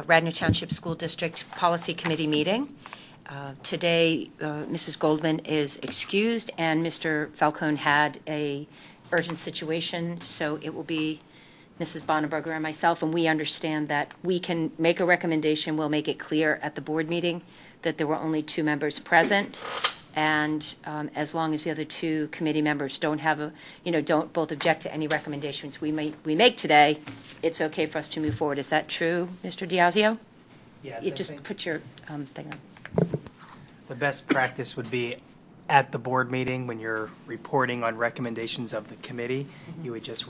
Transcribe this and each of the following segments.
Radnor Township School District Policy Committee meeting. Today, Mrs. Goldman is excused, and Mr. Falcone had a urgent situation, so it will be Mrs. Bonneberger and myself, and we understand that we can make a recommendation. We'll make it clear at the board meeting that there were only 2 members present, and as long as the other 2 committee members don't both object to any recommendations we make today, it's okay for us to move forward. Is that true, Mr. Diazio? Yes. You just put your thing on. The best practice would be at the board meeting when you're reporting on recommendations of the committee, you would just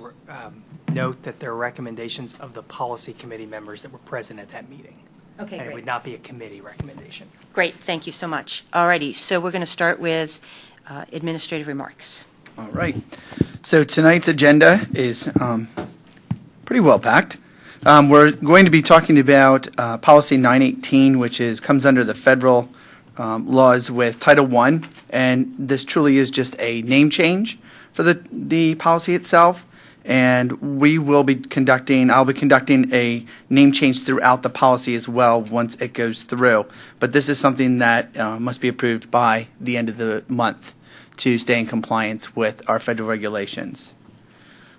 note that there are recommendations of the policy committee members that were present at that meeting. Okay, and great. It would not be a committee recommendation. Great, thank you so much. All righty, so we're going to start with administrative remarks. All right. So tonight's agenda is pretty well packed. We're going to be talking about Policy 918, which comes under the federal laws with Title I, and this truly is just a name change for the policy itself. And we will be I'll be conducting a name change throughout the policy as well once it goes through. But this is something that must be approved by the end of the month to stay in compliance with our federal regulations.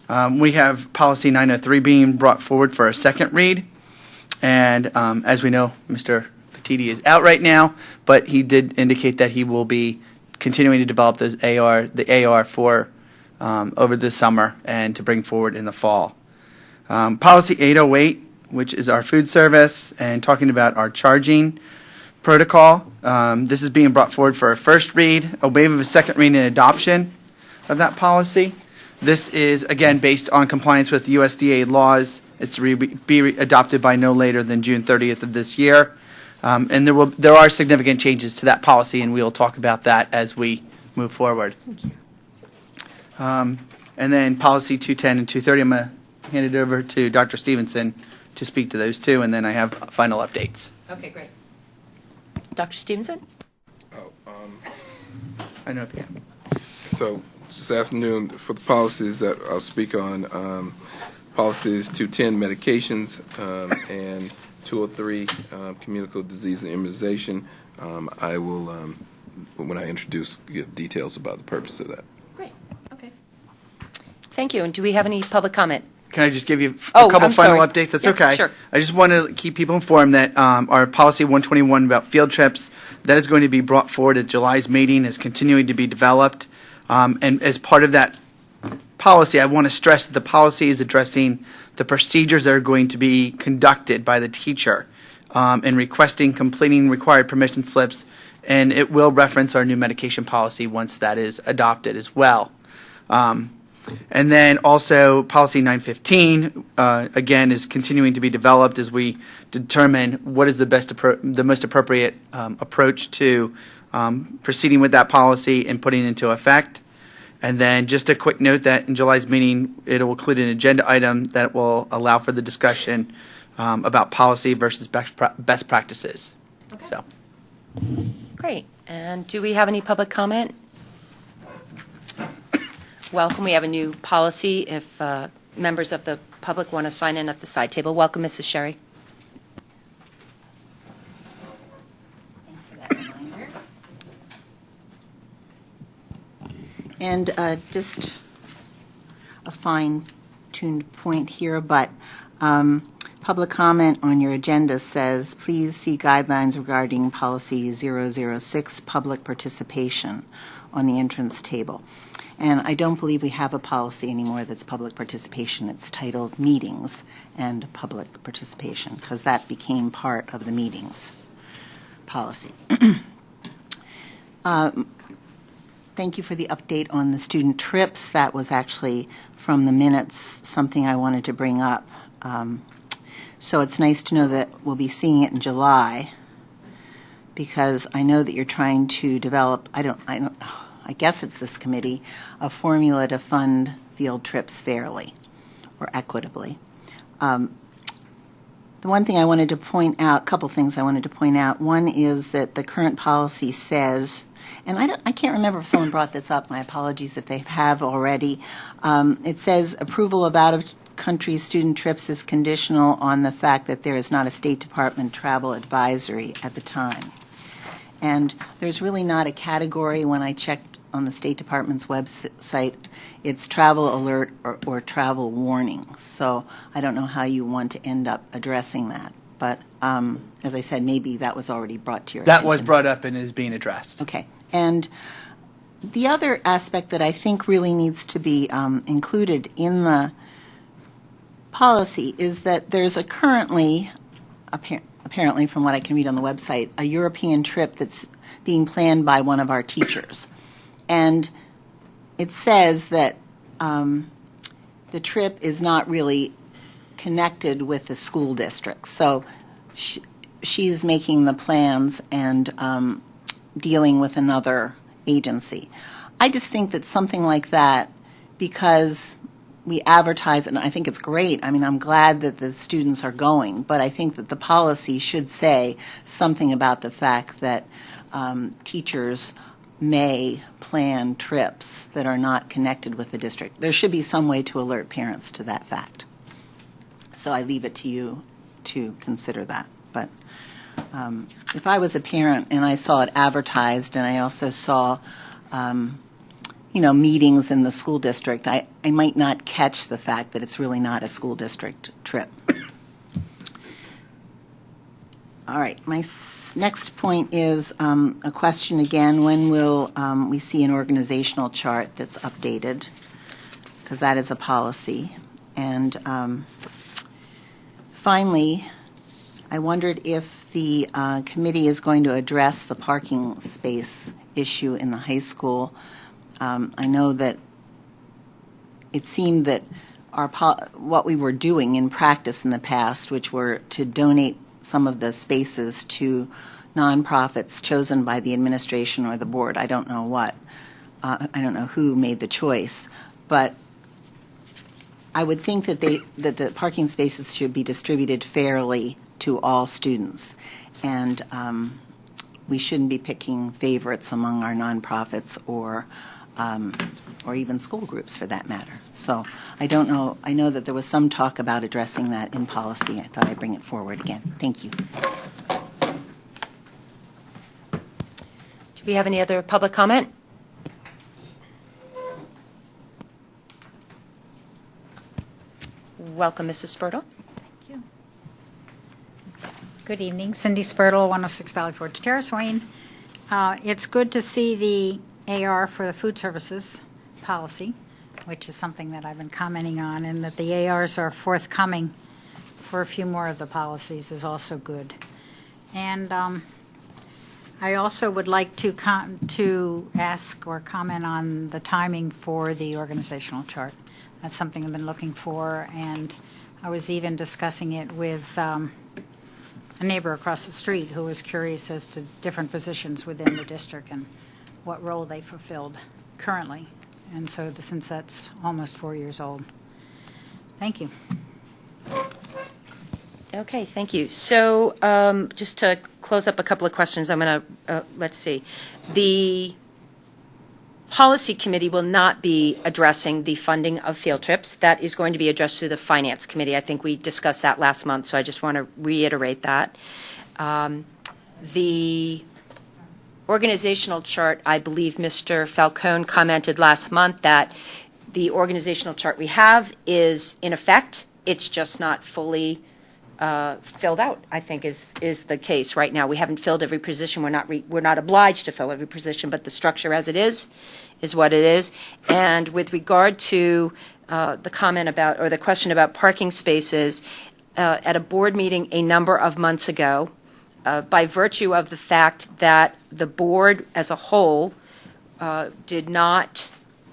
We have Policy 903 being brought forward for a second read. And as we know, Mr. Petiti is out right now, but he did indicate that he will be continuing to develop the AR for over the summer and to bring forward in the fall. Policy 808, which is our food service, and talking about our charging protocol. This is being brought forward for a first read, a waiver of a second read, and adoption of that policy. This is, again, based on compliance with USDA laws. It's to be adopted by no later than June 30th of this year. And there are significant changes to that policy, and we'll talk about that as we move forward. Thank you. And then Policy 210 and 230, I'm going to hand it over to Dr. Stevenson to speak to those two, and then I have final updates. Okay, great. Dr. Stevenson? I know if you can. So this afternoon, for the policies that I'll speak on, policies 210, medications, and 203, communicable disease and immunization. I will, when I introduce, give details about the purpose of that. Great, okay. Thank you, and do we have any public comment? Can I just give you a couple I'm final sorry. updates? That's Yeah, okay. sure. I just want to keep people informed that our Policy 121 about field trips, that is going to be brought forward at July's meeting, is continuing to be developed. And as part of that policy, I want to stress that the policy is addressing the procedures that are going to be conducted by the teacher in requesting, completing required permission slips, and it will reference our new medication policy once that is adopted as well. And then also Policy 915, again, is continuing to be developed as we determine what is the most appropriate approach to proceeding with that policy and putting it into effect. And then just a quick note that in July's meeting, it will include an agenda item that will allow for the discussion about policy versus best practices. Okay. So, Great, and do we have any public comment? Welcome, we have a new policy if members of the public want to sign in at the side table. Welcome, Mrs. Sherry. Thanks for that reminder. And just a fine-tuned point here, but public comment on your agenda says, please see guidelines regarding policy 006, public participation, on the entrance table. And I don't believe we have a policy anymore that's public participation. It's titled meetings and public participation, because that became part of the meetings policy. Thank you for the update on the student trips. That was actually, from the minutes, something I wanted to bring up. So it's nice to know that we'll be seeing it in July, because I know that you're trying to develop, I guess it's this committee, a formula to fund field trips fairly or equitably. The one thing I wanted to point out, a couple things I wanted to point out. One is that the current policy says, and I can't remember if someone brought this up, my apologies if they have already. It says approval of country student trips is conditional on the fact that there is not a State Department travel advisory at the time. And there's really not a category. When I checked on the State Department's website, it's travel alert or travel warning. So I don't know how you want to end up addressing that. But as I said, maybe that was already brought to your attention. That was brought up and is being addressed. Okay. And the other aspect that I think really needs to be included in the policy is that there's a currently, apparently from what I can read on the website, a European trip that's being planned by one of our teachers. And it says that the trip is not really connected with the school district. So she's making the plans and dealing with another agency. I just think that something like that, because we advertise it, and I think it's great. I mean, I'm glad that the students are going, but I think that the policy should say something about the fact that teachers may plan trips that are not connected with the district. There should be some way to alert parents to that fact. So I leave it to you to consider that. But if I was a parent and I saw it advertised and I also saw, meetings in the school district, I might not catch the fact that it's really not a school district trip. All right, my next point is a question again. When will we see an organizational chart that's updated? Because that is a policy. And finally, I wondered if the committee is going to address the parking space issue in the high school. I know that it seemed that what we were doing in practice in the past, which were to donate some of the spaces to nonprofits chosen by the administration or the board. I don't know what. I don't know who made the choice, but I would think that the parking spaces should be distributed fairly to all students, and we shouldn't be picking favorites among our nonprofits or even school groups for that matter. So I don't know. I know that there was some talk about addressing that in policy. I thought I'd bring it forward again. Thank you. Do we have any other public comment? Welcome, Mrs. Spurtle. Thank you. Good evening. Cindy Spurtle, 106 Valley Forge Terrace, Wayne. It's good to see the AR for the food services policy, which is something that I've been commenting on, and that the ARs are forthcoming for a few more of the policies is also good. And I also would like to ask or comment on the timing for the organizational chart. That's something I've been looking for, and I was even discussing it with a neighbor across the street who was curious as to different positions within the district and what role they fulfilled currently. And so since that's almost 4 years old. Thank you. Okay, thank you. So just to close up a couple of questions, I'm going to, let's see. The Policy Committee will not be addressing the funding of field trips. That is going to be addressed to the Finance Committee. I think we discussed that last month, so I just want to reiterate that. The organizational chart, I believe Mr. Falcone commented last month that the organizational chart we have is in effect. It's just not fully filled out, I think is the case right now. We haven't filled every position. We're not obliged to fill every position, but the structure as it is what it is. And with regard to the comment about, or the question about parking spaces, at a board meeting a number of months ago, by virtue of the fact that the board as a whole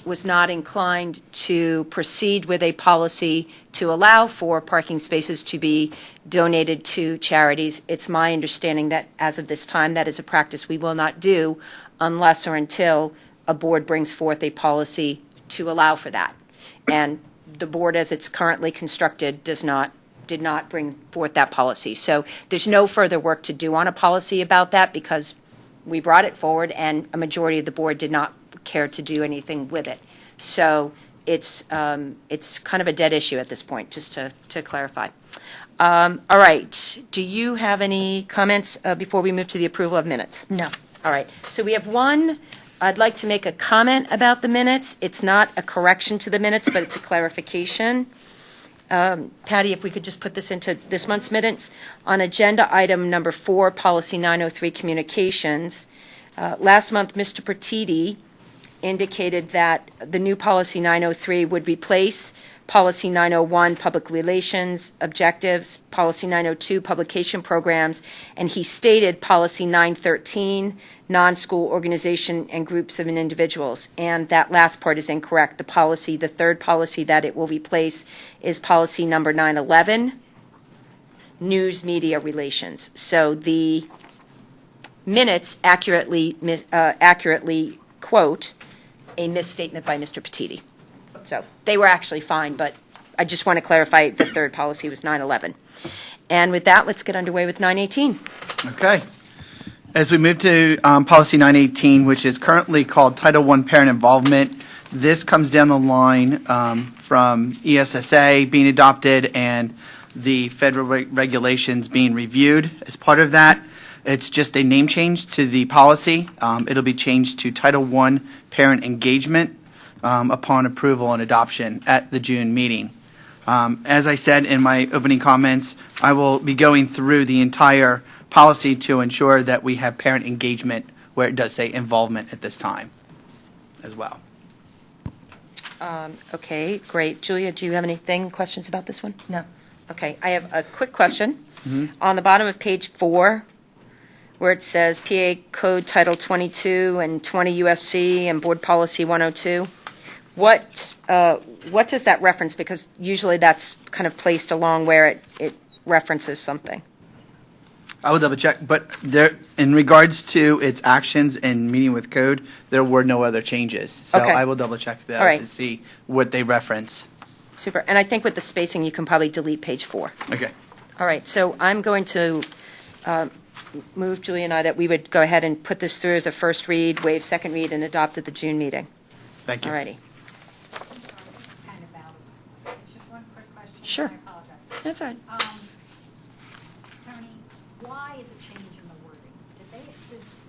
was not inclined to proceed with a policy to allow for parking spaces to be donated to charities. It's my understanding that as of this time, that is a practice we will not do unless or until a board brings forth a policy to allow for that. And the board, as it's currently constructed, did not bring forth that policy. So there's no further work to do on a policy about that because we brought it forward and a majority of the board did not care to do anything with it. So it's kind of a dead issue at this point, just to clarify. All right. Do you have any comments before we move to the approval of minutes? No. All right. So we have one. I'd like to make a comment about the minutes. It's not a correction to the minutes, but it's a clarification. Patty, if we could just put this into this month's minutes. On agenda item number 4, policy 903, communications. Last month, Mr. Pertiti indicated that the new policy 903 would replace policy 901, public relations objectives, policy 902, publication programs, and he stated policy 913, non-school organization and groups of individuals. And that last part is incorrect. The third policy that it will replace is policy number 911, news media relations. So the minutes accurately quote a misstatement by Mr. Petiti. So they were actually fine, but I just want to clarify the third policy was 911. And with that, let's get underway with 918. Okay. As we move to policy 918, which is currently called Title I Parent Involvement, this comes down the line from ESSA being adopted and the federal regulations being reviewed. As part of that, it's just a name change to the policy. It'll be changed to Title I Parent Engagement upon approval and adoption at the June meeting. As I said in my opening comments, I will be going through the entire policy to ensure that we have parent engagement where it does say involvement at this time as well. Okay, great. Julia, do you have questions about this one? No. Okay, I have a quick question. On the bottom of page 4, where it says PA Code Title 22 and 20 USC and Board Policy 102, what does that reference? Because usually that's kind of placed along where it references something. I will double check, but there, in regards to its actions and meeting with code, there were no other changes. So Okay. I will double check that All right. to see what they reference. Super. And I think with the spacing, you can probably delete page 4. Okay. All right, so I'm going to move, Julie and I, that we would go ahead and put this through as a first read, waive second read, and adopt at the June meeting. Thank you. All righty. This is kind of out of, it's just one quick question. Sure. I apologize. That's all right. Tony, why the change in the wording?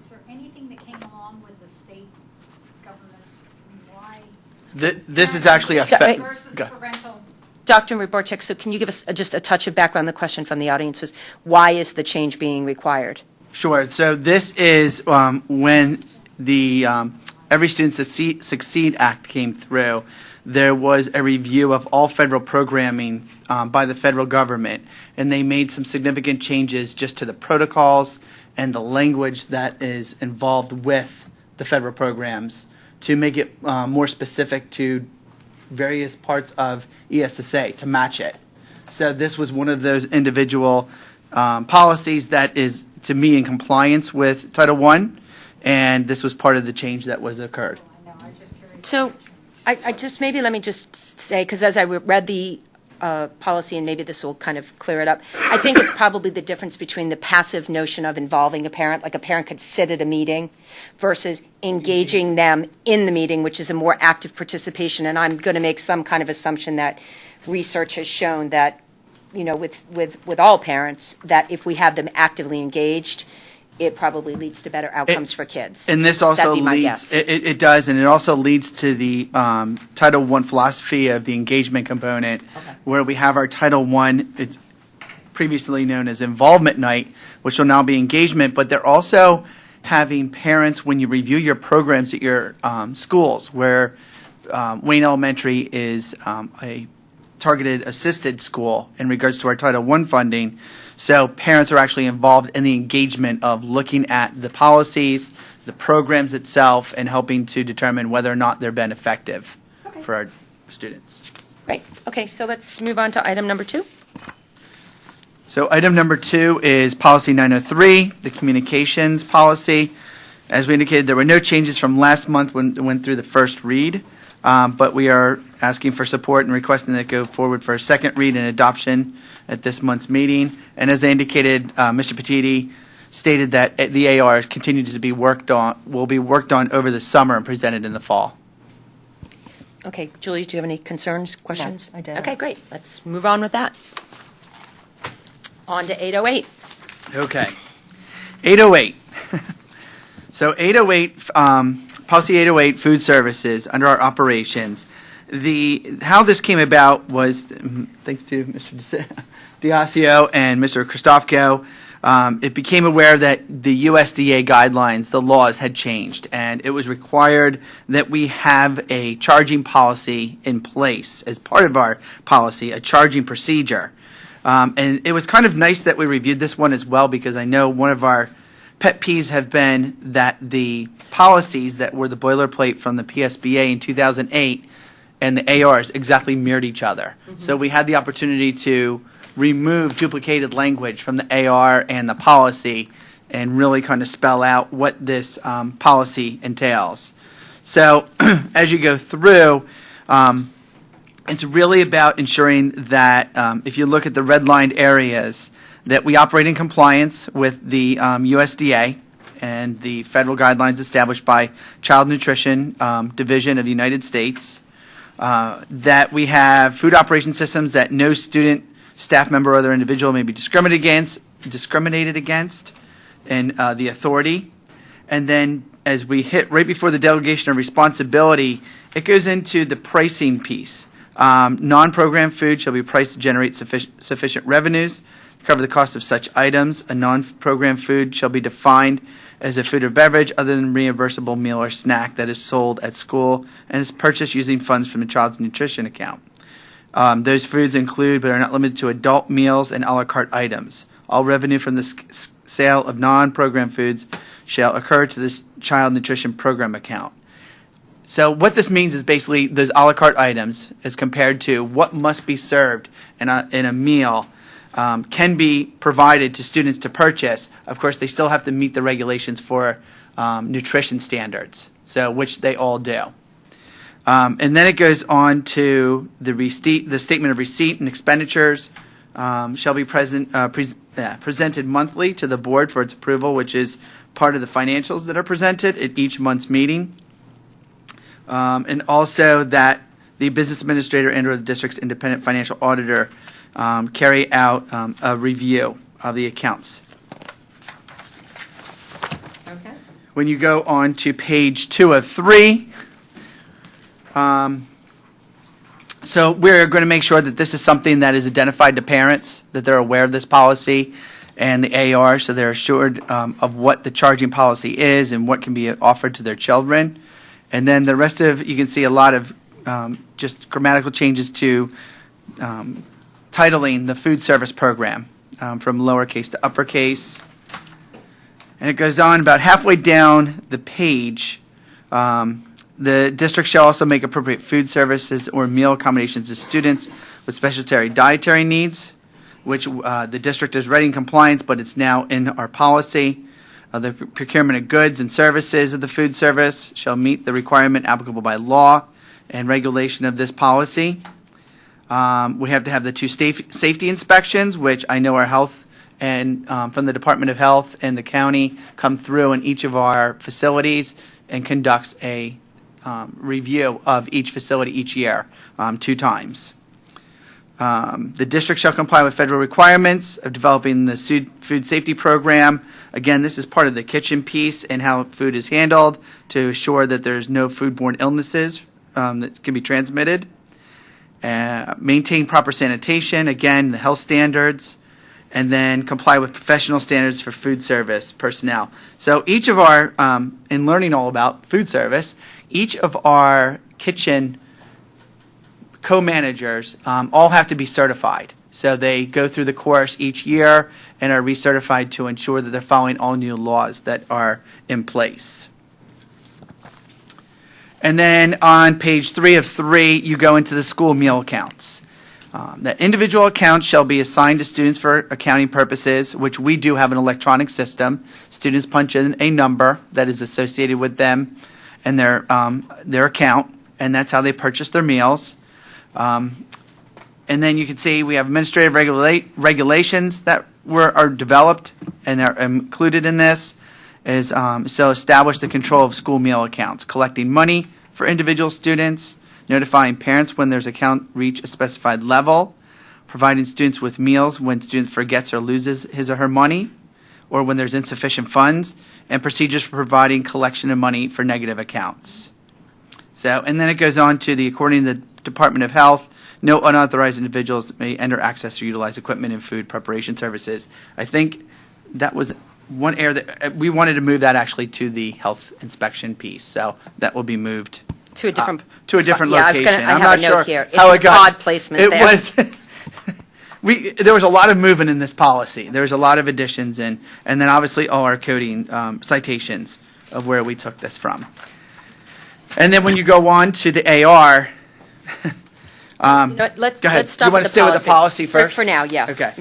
Is there anything that came along with the state government? I mean, why? This is actually a Wait. Versus go. parental. Dr. Ryborczyk, so can you give us just a touch of background? The question from the audience was, why is the change being required? Sure. So this is when the Every Student Succeed Act came through. There was a review of all federal programming by the federal government, and they made some significant changes just to the protocols and the language that is involved with the federal programs to make it more specific to various parts of ESSA to match it. So this was one of those individual policies that is, to me, in compliance with Title I, and this was part of the change that was occurred. I know, I'm just curious. So maybe let me just say, because as I read the policy, and maybe this will kind of clear it up, I think it's probably the difference between the passive notion of involving a parent, like a parent could sit at a meeting, versus engaging them in the meeting, which is a more active participation. And I'm going to make some kind of assumption that research has shown that, you know, with all parents, that if we have them actively engaged, it probably leads to better outcomes for kids. And this also That'd be my leads, guess. it does, and it also leads to the Title I philosophy of the engagement component, where we have our Title I, it's previously known as Involvement Night, which will now be engagement, but they're also having parents, when you review your programs at your schools, where Wayne Elementary is a targeted assisted school in regards to our Title I funding. So parents are actually involved in the engagement of looking at the policies, the programs itself, and helping to determine whether or not they're been effective for our students. Right. Okay, so let's move on to item number 2. So item number 2 is policy 903, the communications policy. As we indicated, there were no changes from last month when it went through the first read, but we are asking for support and requesting that it go forward for a second read and adoption at this month's meeting. And as I indicated, Mr. Petiti stated that the AR continues to be worked on, will be worked on over the summer and presented in the fall. Okay, Julie, do you have any concerns, questions? I don't. Okay, great. Let's move on with that. On to 808. Okay. 808. So 808, policy 808, food services under our operations. How this came about was thanks to Mr. Diasio and Mr. Christofko. It became aware that the USDA guidelines, the laws had changed, and it was required that we have a charging policy in place as part of our policy, a charging procedure. And it was kind of nice that we reviewed this one as well, because I know one of our pet peeves have been that the policies that were the boilerplate from the PSBA in 2008 and the ARs exactly mirrored each other. So we had the opportunity to remove duplicated language from the AR and the policy and really kind of spell out what this policy entails. So as you go through, it's really about ensuring that if you look at the redlined areas, that we operate in compliance with the USDA and the federal guidelines established by Child Nutrition Division of the United States, that we have food operation systems that no student, staff member, or other individual may be discriminated against in the authority. And then as we hit right before the delegation of responsibility, it goes into the pricing piece. Non-program food shall be priced to generate sufficient revenues to cover the cost of such items. A non-program food shall be defined as a food or beverage other than reimbursable meal or snack that is sold at school and is purchased using funds from the child's nutrition account. Those foods include, but are not limited to, adult meals and a la carte items. All revenue from the sale of non-program foods shall occur to this child nutrition program account. So what this means is basically those a la carte items as compared to what must be served in a meal can be provided to students to purchase. Of course, they still have to meet the regulations for nutrition standards, so which they all do. And then it goes on to the statement of receipt and expenditures shall be presented monthly to the board for its approval, which is part of the financials that are presented at each month's meeting. And also that the business administrator and or the district's independent financial auditor carry out a review of the accounts. Okay. When you go on to page 2 of 3, so we're going to make sure that this is something that is identified to parents, that they're aware of this policy and the AR, so they're assured of what the charging policy is and what can be offered to their children. And then the rest of, you can see a lot of just grammatical changes to titling the food service program from lowercase to uppercase. And it goes on about halfway down the page. The district shall also make appropriate food services or meal accommodations to students with special dietary needs, which the district is already in compliance, but it's now in our policy. The procurement of goods and services of the food service shall meet the requirement applicable by law and regulation of this policy. We have to have the 2 safety inspections, which I know our health and from the Department of Health and the county come through in each of our facilities and conducts a review of each facility each year, 2 times. The district shall comply with federal requirements of developing the food safety program. Again, this is part of the kitchen piece and how food is handled to assure that there's no foodborne illnesses that can be transmitted. Maintain proper sanitation, again, the health standards, and then comply with professional standards for food service personnel. So each of our, in learning all about food service, each of our kitchen co-managers all have to be certified. So they go through the course each year and are recertified to ensure that they're following all new laws that are in place. And then on page 3 of 3, you go into the school meal accounts. The individual accounts shall be assigned to students for accounting purposes, which we do have an electronic system. Students punch in a number that is associated with them and their account, and that's how they purchase their meals. And then you can see we have administrative regulations that are developed and are included in this. So establish the control of school meal accounts, collecting money for individual students, notifying parents when their account reach a specified level, providing students with meals when student forgets or loses his or her money, or when there's insufficient funds, and procedures for providing collection of money for negative accounts. So, and then it goes on to according to the Department of Health, no unauthorized individuals may enter, access, or utilize equipment and food preparation services. I think that was one area that we wanted to move that actually to the health inspection piece. So that will be moved To a different up to a different spot. Yeah, location. I I'm have not a note sure here. It's how an it got odd placement it there. was. There was a lot of movement in this policy. There was a lot of additions and then obviously all our coding citations of where we took this from. And then when you go on to the AR, You know what, go ahead. let's stop You want with to the stay with the policy first? For now, yeah. Okay.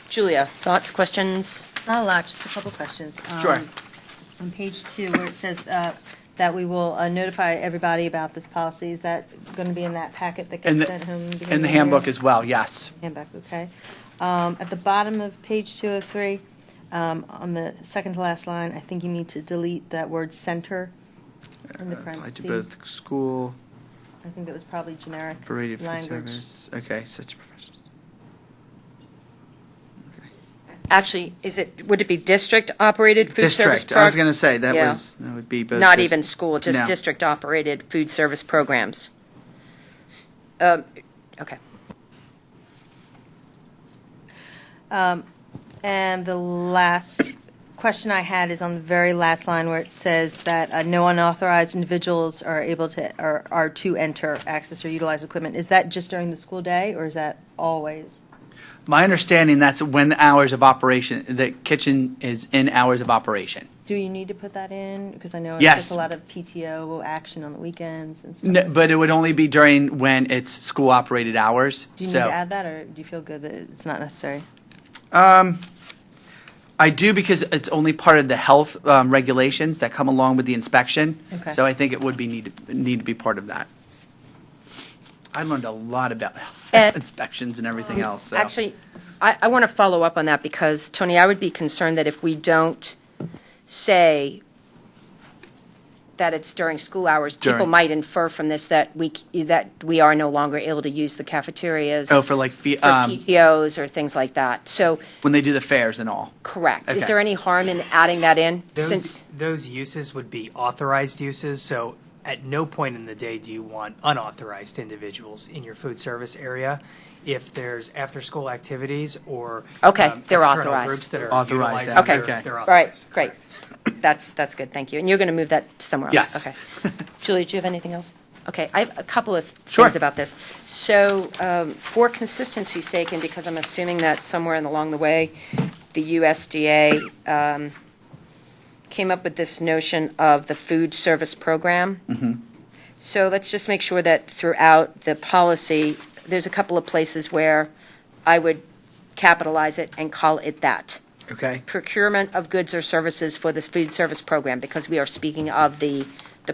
Julia, thoughts, questions? Not a lot, just a couple questions. Sure. On page 2, where it says that we will notify everybody about this policy, is that going to be in that packet that In gets the- sent home? beginning In the of year? handbook as well, yes. Handbook, okay. At the bottom of page 2 of 3, on the second to last line, I think you need to delete that word center in the Applied to parentheses. both school, I think that was probably generic operated food language. service. Okay, such professionals. Actually, would it be district-operated food service? District, I was going to say, that Yeah. would be both. Not just- even school, just No. district-operated food service programs. Okay. And the last question I had is on the very last line where it says that no unauthorized individuals are able to, or are to enter, access, or utilize equipment. Is that just during the school day, or is that always? My understanding, that's when the hours of operation, the kitchen is in hours of operation. Do you need to put that in? Because I know it's Yes. just a lot of PTO action on the weekends and stuff. No, but it would only be during when it's school-operated hours. Do you need So, to add that, or do you feel good that it's not necessary? I do because it's only part of the health regulations that come along with the inspection. Okay. So I think it would be need to be part of that. I learned a lot about And- inspections and everything else. So. Actually, I want to follow up on that because, Tony, I would be concerned that if we don't say that it's during school hours, people During. might infer from this that we are no longer able to use the cafeterias Oh, for like for PTOs or things like that. So, when they do the fairs and all. correct. Okay. Is there any harm in adding that in? Since Those uses would be authorized uses, so at no point in the day do you want unauthorized individuals in your food service area. If there's after-school activities or Okay, they're external authorized. groups that are Authorized, utilizing, Okay. they're All right, authorized. great. That's good, thank you. And you're going to move that somewhere else? Yes. Okay. Julie, do you have anything else? Okay, I have a couple of Sure. things about this. So, for consistency's sake, and because I'm assuming that somewhere along the way, the USDA came up with this notion of the food service program. So let's just make sure that throughout the policy, there's a couple of places where I would capitalize it and call it that. Okay. Procurement of goods or services for the food service program, because we are speaking of the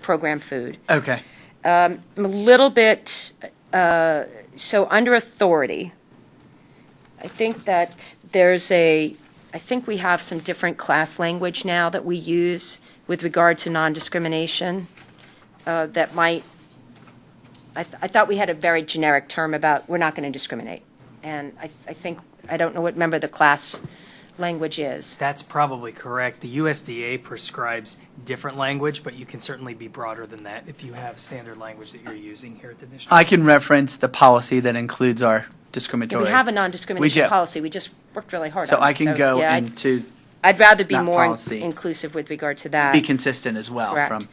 program food. Okay. I'm a little bit, so under authority, I think that I think we have some different class language now that we use with regard to non-discrimination that might, I thought we had a very generic term about we're not going to discriminate. And I think, I don't know what member the class language is. That's probably correct. The USDA prescribes different language, but you can certainly be broader than that if you have standard language that you're using here at the district. I can reference the policy that includes our Yeah, discriminatory. we have a We non-discrimination do. policy. We just worked really hard So on it. I can go yeah, into, I'd rather be that more policy. inclusive with regard to that. be consistent as well Correct.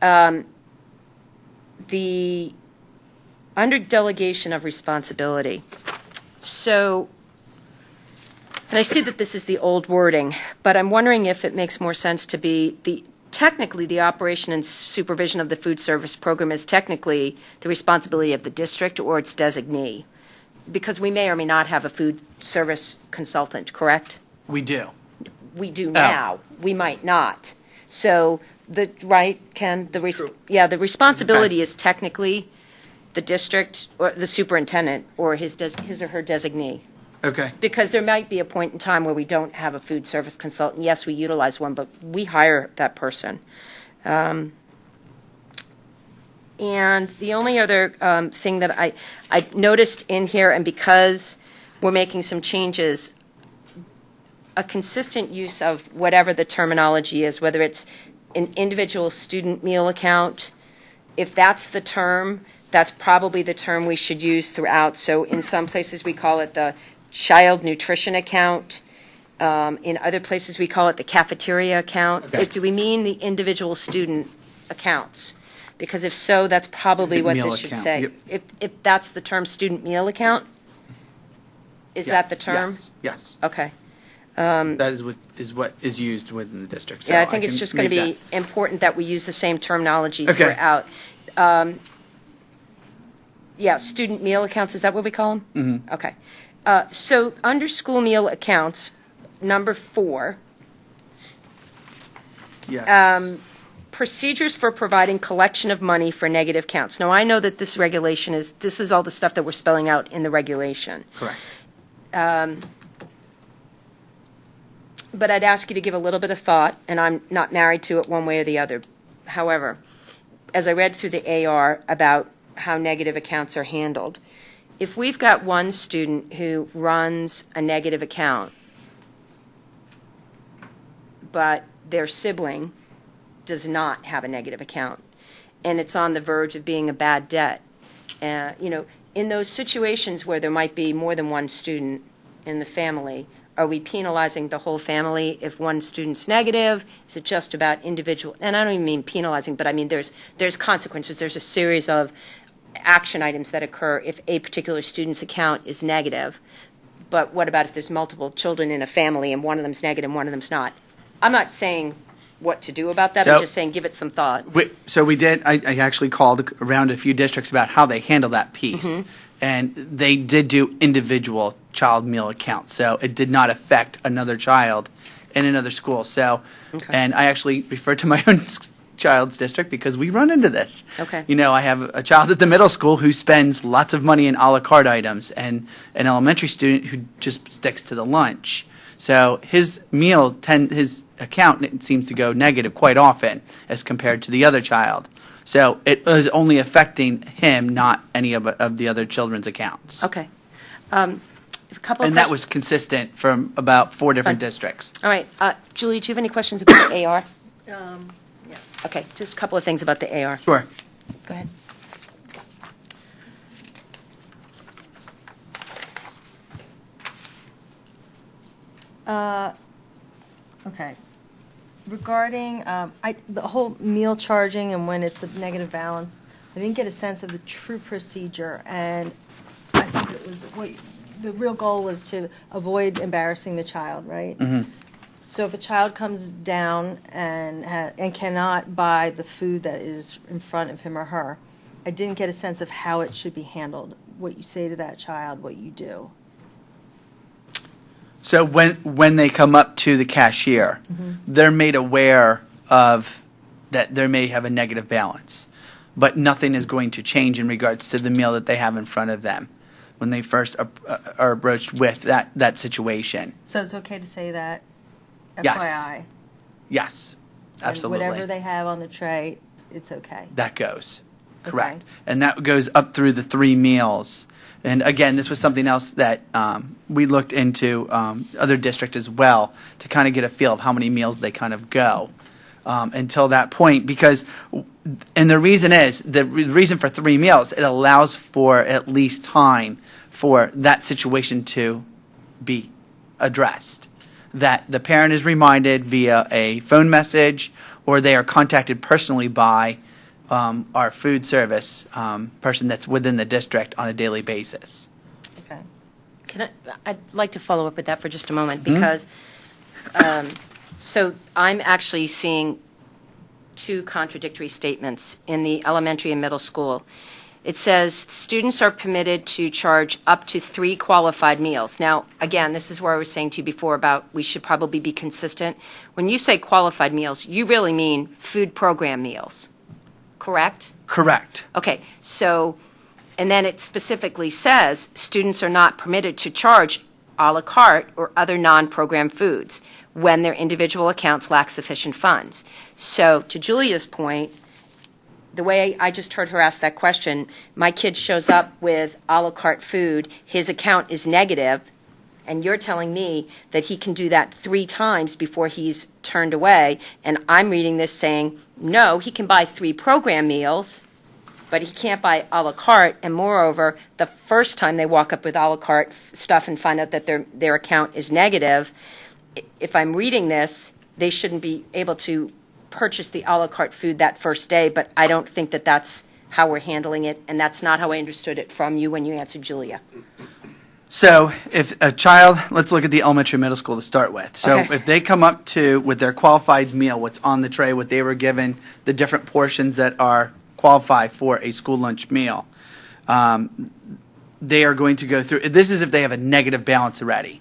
from. The, under delegation of responsibility, so, and I see that this is the old wording, but I'm wondering if it makes more sense to be technically, the operation and supervision of the food service program is technically the responsibility of the district or its designee, because we may or may not have a food service consultant, correct? We do. We do now. We might not. So Ken, the responsibility is technically the district or the superintendent or his or her designee. Okay. Because there might be a point in time where we don't have a food service consultant. Yes, we utilize one, but we hire that person. And the only other thing that I noticed in here, and because we're making some changes, a consistent use of whatever the terminology is, whether it's an individual student meal account, if that's the term, that's probably the term we should use throughout. So in some places, we call it the child nutrition account. In other places, we call it the cafeteria account. Okay. Do we mean the individual student accounts? Because if so, that's probably what Meal this should account, say. yep. If that's the term student meal account, is that Yes, the term? Yes. Okay. That is what is used within the district. So Yeah, I think it's can just going to make be important that we use the same terminology Okay. throughout. Yeah, student meal accounts, is that what we call them? Mm-hmm. Okay. So under school meal accounts, number 4, that. Yes. procedures for providing collection of money for negative counts. Now, I know that this regulation this is all the stuff that we're spelling out in the regulation. Correct. But I'd ask you to give a little bit of thought, and I'm not married to it one way or the other. However, as I read through the AR about how negative accounts are handled, if we've got one student who runs a negative account, but their sibling does not have a negative account, and it's on the verge of being a bad debt, in those situations where there might be more than one student in the family, are we penalizing the whole family if one student's negative? Is it just about individual? And I don't even mean penalizing, but I mean there's consequences. There's a series of action items that occur if a particular student's account is negative. But what about if there's multiple children in a family and one of them's negative and one of them's not? I'm not saying what to do about that. So- I'm just saying give it some thought. I actually called around a few districts about how they handle that piece. Mm-hmm. And they did do individual child meal accounts. So it did not affect another child in another school. So, Okay. and I actually refer to my own child's district because we run into this. Okay. I have a child at the middle school who spends lots of money in a la carte items and an elementary student who just sticks to the lunch. So his his account seems to go negative quite often as compared to the other child. So it was only affecting him, not any of the other children's accounts. Okay. A couple of And that questions. was consistent from about 4 different Fine. districts. All right. Julie, do you have any questions about the AR? Yes. Okay, just a couple of things about the AR. Sure. Go ahead. Okay. Regarding the whole meal charging and when it's a negative balance, I didn't get a sense of the true procedure, and I think it was the real goal was to avoid embarrassing the child, right? Mm-hmm. So if a child comes down and cannot buy the food that is in front of him or her, I didn't get a sense of how it should be handled. What you say to that child, what you do. So when they come up to the cashier, they're made aware of that they may have a negative balance, but nothing is going to change in regards to the meal that they have in front of them when they first are approached with that situation. So it's okay to say that, Yes. FYI. Yes, And absolutely. whatever they have on the tray, it's okay. That goes. Correct. Okay. And that goes up through the 3 meals. And again, this was something else that we looked into other districts as well to kind of get a feel of how many meals they kind of go until that point. And the reason is, the reason for 3 meals, it allows for at least time for that situation to be addressed. That the parent is reminded via a phone message or they are contacted personally by our food service person that's within the district on a daily basis. Okay. I'd like to follow up with that for just a moment because, so I'm actually seeing 2 contradictory statements in the elementary and middle school. It says students are permitted to charge up to 3 qualified meals. Now, again, this is where I was saying to you before about we should probably be consistent. When you say qualified meals, you really mean food program meals, correct? Correct. Okay, so, and then it specifically says students are not permitted to charge a la carte or other non-program foods when their individual accounts lack sufficient funds. So, to Julia's point, the way I just heard her ask that question, my kid shows up with a la carte food, his account is negative, and you're telling me that he can do that 3 times before he's turned away, and I'm reading this saying, no, he can buy 3 program meals, but he can't buy a la carte, and moreover, the first time they walk up with a la carte stuff and find out that their account is negative, if I'm reading this, they shouldn't be able to purchase the a la carte food that first day, but I don't think that that's how we're handling it, and that's not how I understood it from you when you answered Julia. So if a child, let's look at the elementary middle school to start with. So Okay. if they come up to, with their qualified meal, what's on the tray, what they were given, the different portions that are qualified for a school lunch meal, they are going to go through, this is if they have a negative balance already.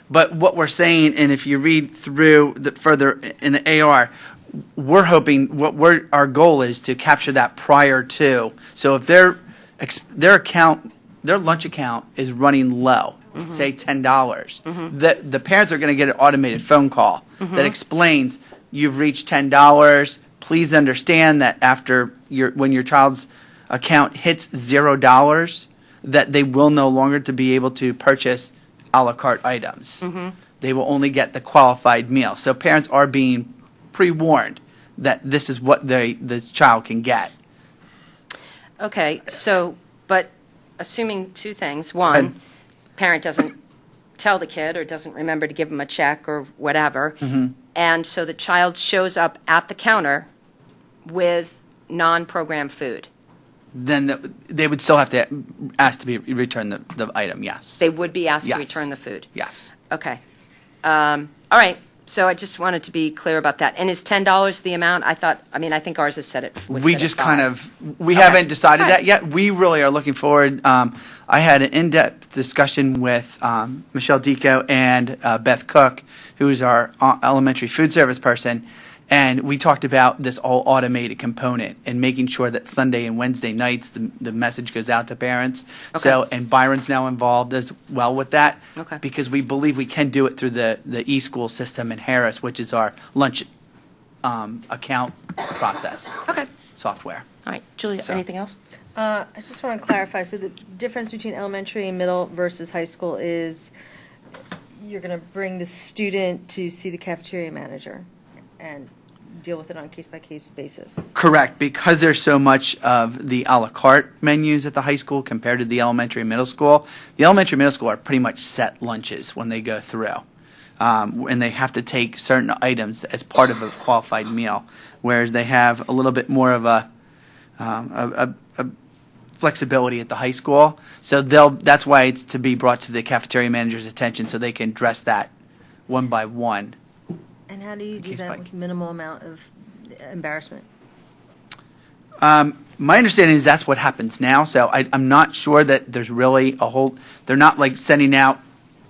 But what we're saying, and if you read through the further in the AR, we're hoping, our goal is to capture that prior to. So if their lunch account is running low, say $10, the parents are going to get an automated phone call that explains, you've reached $10. Please understand that when your child's account hits $0, that they will no longer to be able to purchase a la carte items. They will only get the qualified meal. So parents are being pre-warned that this is what this child can get. Okay, so, but assuming 2 things. ahead. One, parent doesn't tell the kid or doesn't remember to give them a check or whatever. And so the child shows up at the counter with non-program food. Then they would still have to ask to be return the item, yes. They would be asked to Yes. return the food. Yes. Okay. All right. So I just wanted to be clear about that. And is $10 the amount? I think ours is set at. We just kind of, we Okay. haven't decided All right. that yet. We really are looking forward. I had an in-depth discussion with Michelle Dico and Beth Cook, who's our elementary food service person, and we talked about this all automated component and making sure that Sunday and Wednesday nights the message goes out to parents. Okay. So, and Byron's now involved as well with that. Okay. Because we believe we can do it through the e-school system in Harris, which is our lunch account process Okay. software. All right. Julia, So- anything else? I just want to clarify, so the difference between elementary and middle versus high school is you're going to bring the student to see the cafeteria manager and deal with it on a case-by-case basis. Correct, because there's so much of the a la carte menus at the high school compared to the elementary and middle school. The elementary and middle school are pretty much set lunches when they go through. And they have to take certain items as part of a qualified meal, whereas they have a little bit more of a flexibility at the high school. So that's why it's to be brought to the cafeteria manager's attention so they can address that one by one. And how do you do Case that by with minimal amount of embarrassment? My understanding is that's what happens now, so I'm not sure that there's really they're not like sending out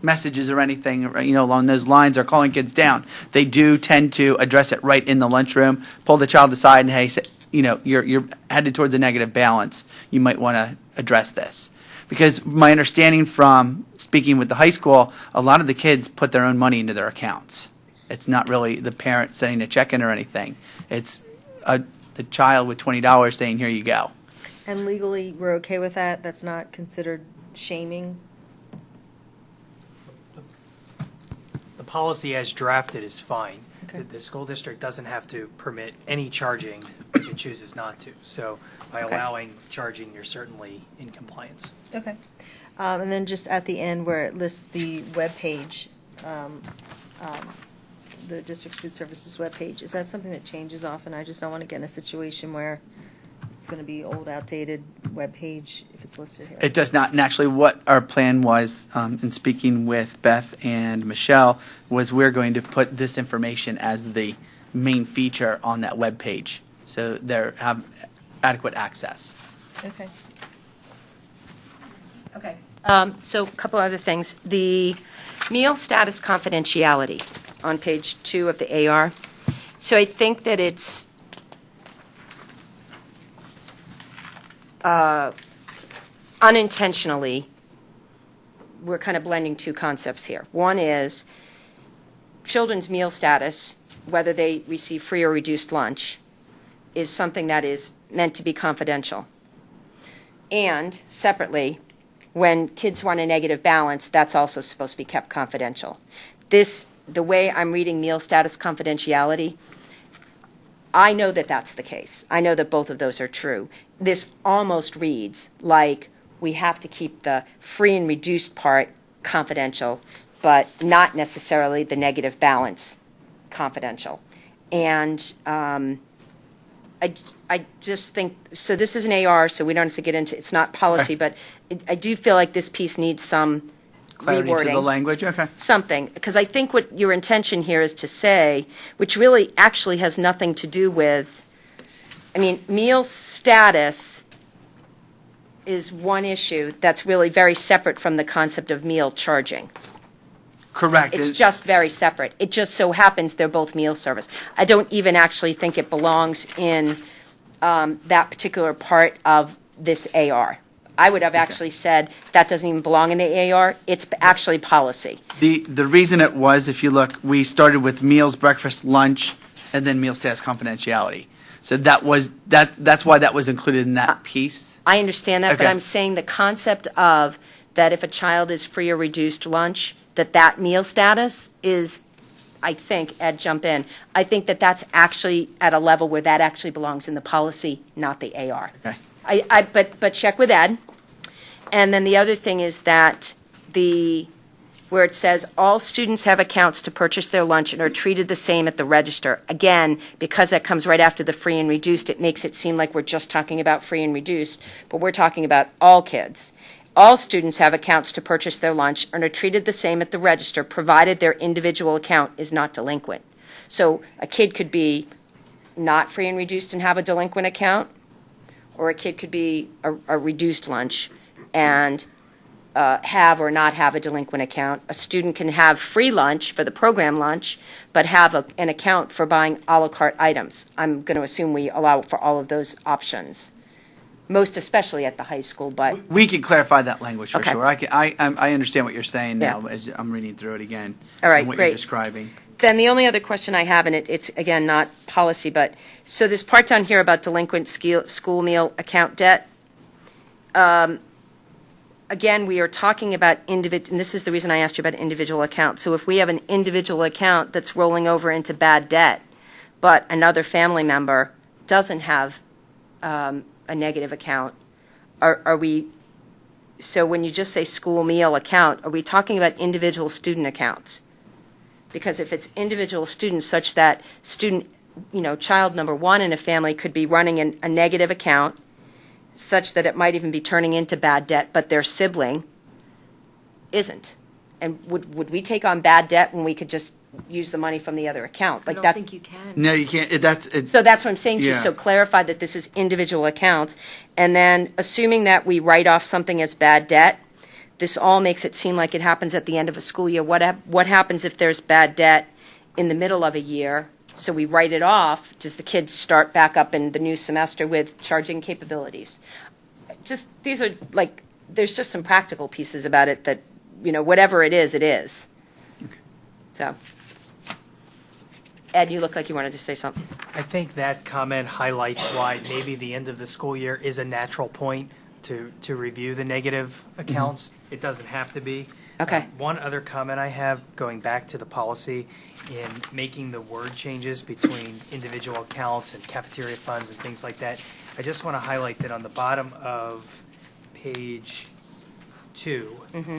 messages or anything, along those lines or calling kids down. They do tend to address it right in the lunchroom, pull the child aside and, hey, you're headed towards a negative balance. You might want to address this. Because my understanding from speaking with the high school, a lot of the kids put their own money into their accounts. It's not really the parent sending a check in or anything. It's the child with $20 saying, here you go. And legally, we're okay with that? That's not considered shaming? The policy as drafted is fine. Okay. The school district doesn't have to permit any charging if it chooses not to. So by Okay. allowing charging, you're certainly in compliance. Okay. And then just at the end where it lists the webpage, the district food services webpage, is that something that changes often? I just don't want to get in a situation where it's going to be old, outdated webpage if it's listed here. It does not. And actually what our plan was, in speaking with Beth and Michelle, was we're going to put this information as the main feature on that web page. So they have adequate access. Okay. Okay. So a couple other things. The meal status confidentiality on page 2 of the AR. So I think that it's unintentionally, we're kind of blending 2 concepts here. One is children's meal status, whether they receive free or reduced lunch, is something that is meant to be confidential. And separately, when kids want a negative balance, that's also supposed to be kept confidential. The way I'm reading meal status confidentiality, I know that that's the case. I know that both of those are true. This almost reads like we have to keep the free and reduced part confidential, but not necessarily the negative balance confidential. And I just think, so this is an AR, so we don't have to get into, it's not policy, but I do feel like this piece needs some Clarity to the rewording. language, okay. Something, because I think what your intention here is to say, which really actually has nothing to do with, I mean, meal status is one issue that's really very separate from the concept of meal charging. Correct. It's just very separate. It just so happens they're both meal service. I don't even actually think it belongs in that particular part of this AR. I would have actually said that doesn't even belong in the AR. It's actually policy. The reason it was, if you look, we started with meals, breakfast, lunch, and then meal status confidentiality. So that's why that was included in that piece. I understand that, but Okay. I'm saying the concept of that if a child is free or reduced lunch, that meal status is, I think, Ed, jump in. I think that that's actually at a level where that actually belongs in the policy, not the AR. Okay. But check with Ed. And then the other thing is that where it says all students have accounts to purchase their lunch and are treated the same at the register. Again, because that comes right after the free and reduced, it makes it seem like we're just talking about free and reduced, but we're talking about all kids. All students have accounts to purchase their lunch and are treated the same at the register, provided their individual account is not delinquent. So a kid could be not free and reduced and have a delinquent account, or a kid could be a reduced lunch and have or not have a delinquent account. A student can have free lunch for the program lunch, but have an account for buying a la carte items. I'm going to assume we allow for all of those options, most especially at the high school, but We can clarify that language for Okay. sure. I understand what you're saying Yeah. now as I'm reading through it again. All right, and what great. you're describing. then the only other question I have, and it's, again, not policy, but, so this part down here about delinquent school meal account debt, again, we are talking about and this is the reason I asked you about individual accounts. So if we have an individual account that's rolling over into bad debt, but another family member doesn't have a negative account, are we, so when you just say school meal account, are we talking about individual student accounts? Because if it's individual students such that student, child number one in a family could be running a negative account such that it might even be turning into bad debt, but their sibling isn't. And would we take on bad debt when we could just use the money from the other account? I Like don't that. think you can. No, you can't. So that's what I'm saying to you. Yeah. So clarify that this is individual accounts. And then assuming that we write off something as bad debt, this all makes it seem like it happens at the end of a school year. What happens if there's bad debt in the middle of a year? So we write it off. Does the kid start back up in the new semester with charging capabilities? Just, these are like, there's just some practical pieces about it that, whatever it is, it is. So, Ed, you look like you wanted to say something. I think that comment highlights why maybe the end of the school year is a natural point to review the negative accounts. It doesn't have to be. Okay. One other comment I have, going back to the policy, in making the word changes between individual accounts and cafeteria funds and things like that, I just want to highlight that on the bottom of page 2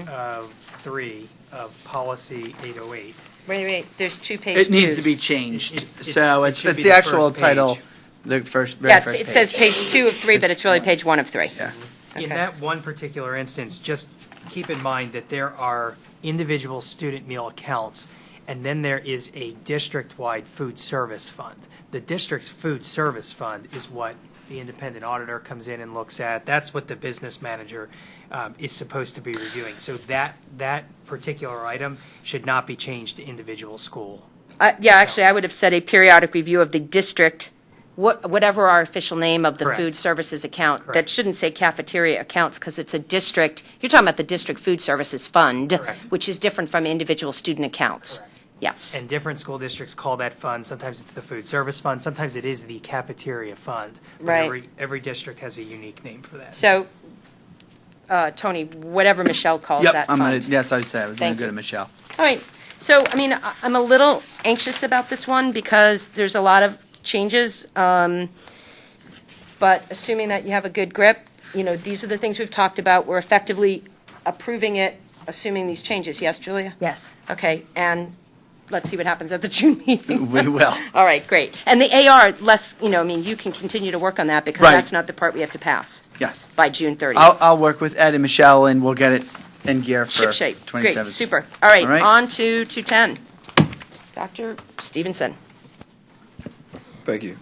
of 3 of policy 808, Wait, there's 2 pages. It needs to be changed. So it it's should be the the actual first title, page. the very Yeah, first it says page. page 2 of 3, but it's really page 1 of 3. Yeah. Okay. In that one particular instance, just keep in mind that there are individual student meal accounts, and then there is a district-wide food service fund. The district's food service fund is what the independent auditor comes in and looks at. That's what the business manager is supposed to be reviewing. So that particular item should not be changed to individual school. Yeah, actually, I would have said a periodic review of the district, whatever our official name of the Correct. food services account. That Correct. shouldn't say cafeteria accounts because it's a district, you're talking about the district food services fund, Correct. which is different from individual student accounts. Yes. And different school districts call that fund, sometimes it's the food service fund, sometimes it is the cafeteria fund. But Right. Every district has a unique name for that. So, Tony, whatever Michelle calls Yep, that I'm fund. gonna, that's what I said, I was gonna Thank go you. to Michelle. All right. So, I mean, I'm a little anxious about this one because there's a lot of changes. But assuming that you have a good grip, these are the things we've talked about. We're effectively approving it, assuming these changes. Yes, Julia? Yes. Okay, and let's see what happens at the June meeting. We will. All right, great. And the AR, you can continue to work on that because Right. that's not the part we have to pass Yes. by June 30th. I'll work with Ed and Michelle, and we'll get it in gear for Ship shape. 27th. Great, super. All right, All right. on to 210. Dr. Stevenson. Thank you.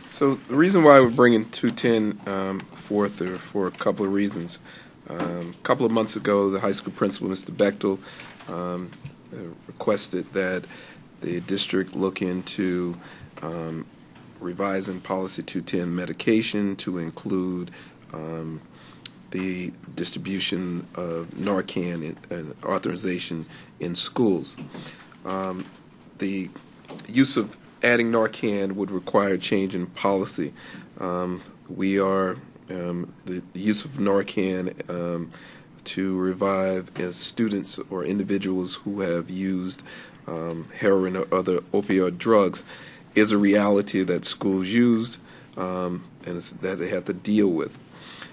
So the reason why we're bringing 210 forth are for a couple of reasons. A couple of months ago, the high school principal, Mr. Bechtel, requested that the district look into revising policy 210 medication to include the distribution of Narcan and authorization in schools. The use of adding Narcan would require a change in policy. The use of Narcan to revive as students or individuals who have used heroin or other opioid drugs is a reality that schools use and that they have to deal with.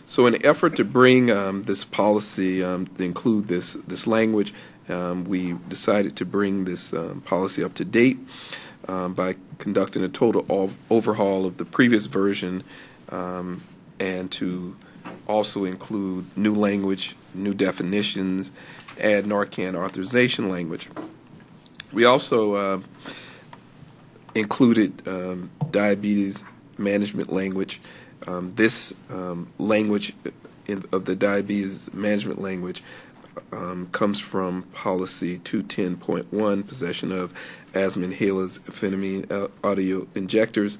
So in an effort to bring this policy, to include this language, we decided to bring this policy up to date by conducting a total overhaul of the previous version and to also include new language, new definitions, add Narcan authorization language. We also included diabetes management language. This language of the diabetes management language comes from policy 210.1, possession of asthma inhalers, amphetamine audio injectors,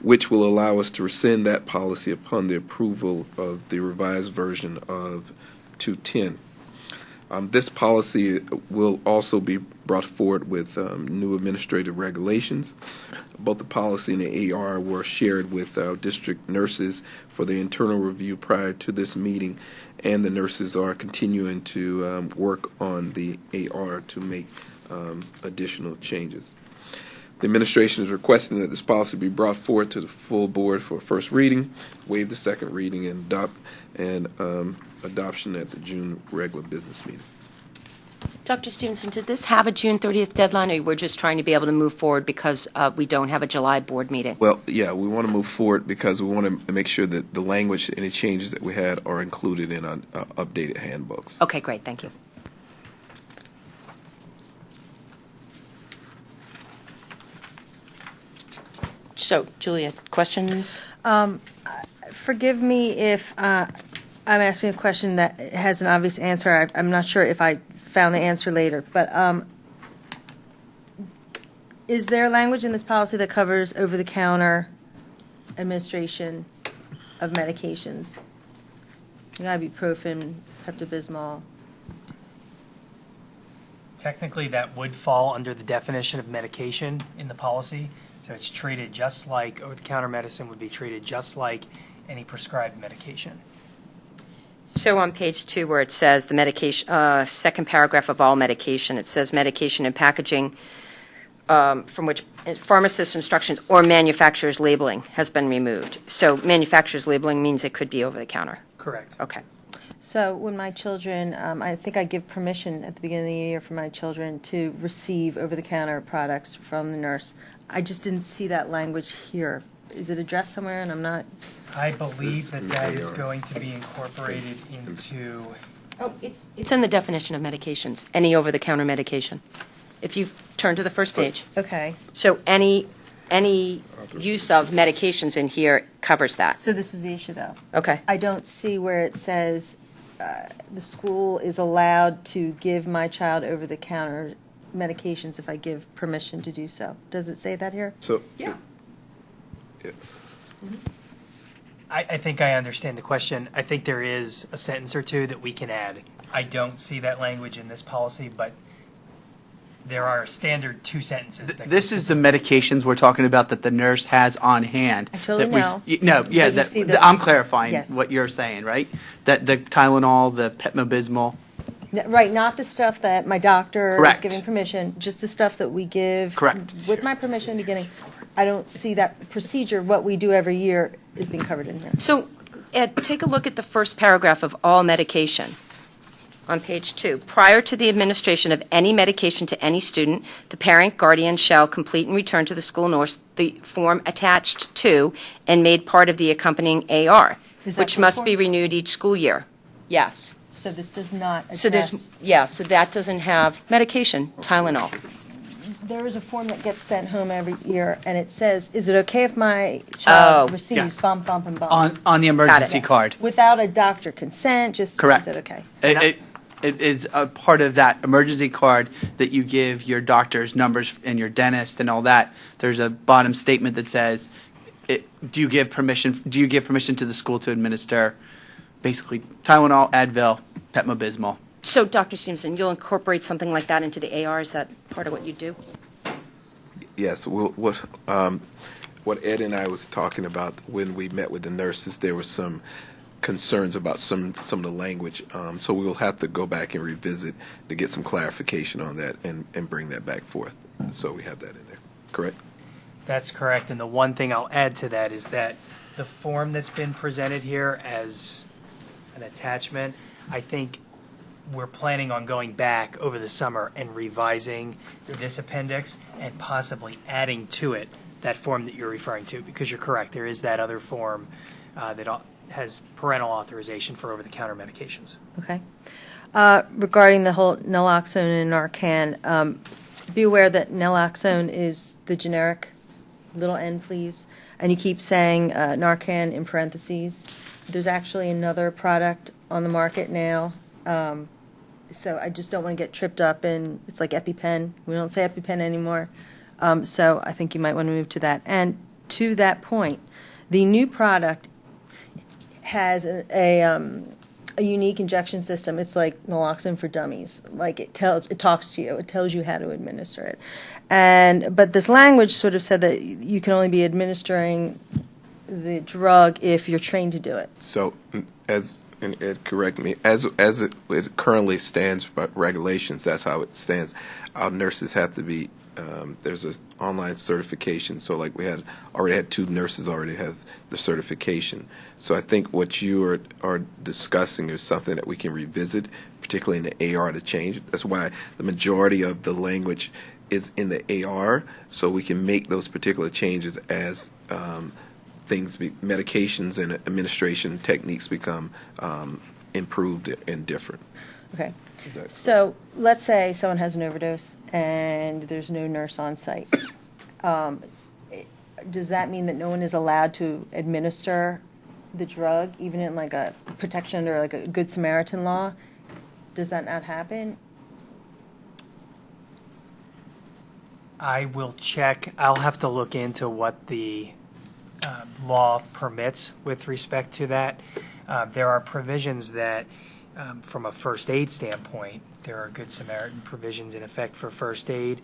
which will allow us to rescind that policy upon the approval of the revised version of 210. This policy will also be brought forward with new administrative regulations. Both the policy and the AR were shared with our district nurses for the internal review prior to this meeting, and the nurses are continuing to work on the AR to make additional changes. The administration is requesting that this policy be brought forward to the full board for first reading, waive the second reading, and adoption at the June regular business meeting. Dr. Stevenson, did this have a June 30th deadline, or we're just trying to be able to move forward because we don't have a July board meeting? Well, yeah, we want to move forward because we want to make sure that the language, any changes that we had, are included in our updated handbooks. Okay, great, thank you. So, Julia, questions? Forgive me if I'm asking a question that has an obvious answer. I'm not sure if I found the answer later, but is there language in this policy that covers over-the-counter administration of medications? Ibuprofen, Pepto-Bismol. Technically, that would fall under the definition of medication in the policy. So it's treated just like over-the-counter medicine would be treated just like any prescribed medication. So on page 2 where it says the medication, second paragraph of all medication, it says medication and packaging from which pharmacist instructions or manufacturer's labeling has been removed. So manufacturer's labeling means it could be over the counter. Correct. Okay. So when my children, I think I give permission at the beginning of the year for my children to receive over-the-counter products from the nurse. I just didn't see that language here. Is it addressed somewhere and I'm not? I believe that is going to be incorporated into. Oh, it's in the definition of medications, any over-the-counter medication. If you turn to the first page. Okay. So any use of medications in here covers that. So this is the issue, though. Okay. I don't see where it says the school is allowed to give my child over-the-counter medications if I give permission to do so. Does it say that here? So, Yeah. yeah. I think I understand the question. I think there is a sentence or two that we can add. I don't see that language in this policy, but there are standard two sentences. That This is the medications we're talking about that the nurse has on hand. I totally that we- know. No, yeah, But you see I'm clarifying Yes. what you're saying, right? That the Tylenol, the Pepto-Bismol. Right, not the stuff that my doctor is Correct. giving permission, just the stuff that we give. Correct. With my permission in the beginning. I don't see that procedure, what we do every year, is being covered in here. So, Ed, take a look at the first paragraph of all medication on page 2. Prior to the administration of any medication to any student, the parent, guardian shall complete and return to the school nurse the form attached to and made part of the accompanying AR, Is that which this must form? be renewed each school year. Yes. So this does not So address, so that doesn't have medication, Tylenol. there is a form that gets sent home every year, and it says, is it okay if my Oh. child receives Yeah. bump, bump, and bump? On the emergency Yes. card. Without a doctor consent, just, Correct. is it okay? It is a part of that emergency card that you give your doctor's numbers and your dentist and all that. There's a bottom statement that says, do you give permission to the school to administer basically Tylenol, Advil, Pepto-Bismol? So, Dr. Stevenson, you'll incorporate something like that into the AR? Is that part of what you do? Yes, what Ed and I was talking about when we met with the nurses, there were some concerns about some of the language. So we will have to go back and revisit to get some clarification on that and bring that back forth. So we have that in there. Correct? That's correct. And the one thing I'll add to that is that the form that's been presented here as an attachment, I think we're planning on going back over the summer and revising this appendix and possibly adding to it that form that you're referring to, because you're correct, there is that other form that has parental authorization for over-the-counter medications. Okay. Regarding the whole naloxone and Narcan, be aware that naloxone is the generic, little n, please, and you keep saying Narcan in parentheses. There's actually another product on the market now, so I just don't want to get tripped up in, it's like EpiPen. We don't say EpiPen anymore, so I think you might want to move to that. And to that point, the new product has a unique injection system. It's like naloxone for dummies. Like it talks to you. It tells you how to administer it. But this language sort of said that you can only be administering the drug if you're trained to do it. So, and Ed, correct me, as it currently stands by regulations, that's how it stands. Our nurses have to be, there's an online certification, so like we already had 2 nurses already have the certification. So I think what you are discussing is something that we can revisit, particularly in the AR, to change. That's why the majority of the language is in the AR, so we can make those particular changes as medications and administration techniques become improved and different. Okay. So let's say someone has an overdose and there's no nurse on site. Does that mean that no one is allowed to administer the drug, even in like a protection under like a Good Samaritan law? Does that not happen? I will check. I'll have to look into what the law permits with respect to that. There are provisions that, from a first aid standpoint, there are Good Samaritan provisions in effect for first aid.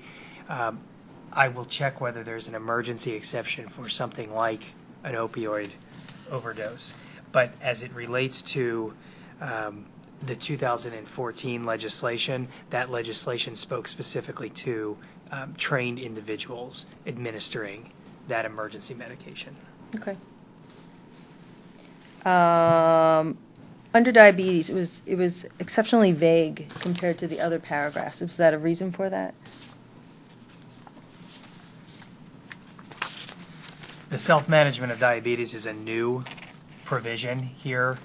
I will check whether there's an emergency exception for something like an opioid overdose. But as it relates to the 2014 legislation, that legislation spoke specifically to trained individuals administering that emergency medication. Okay. Under diabetes, it was exceptionally vague compared to the other paragraphs. Was that a reason for that? The self-management of diabetes is a new provision here.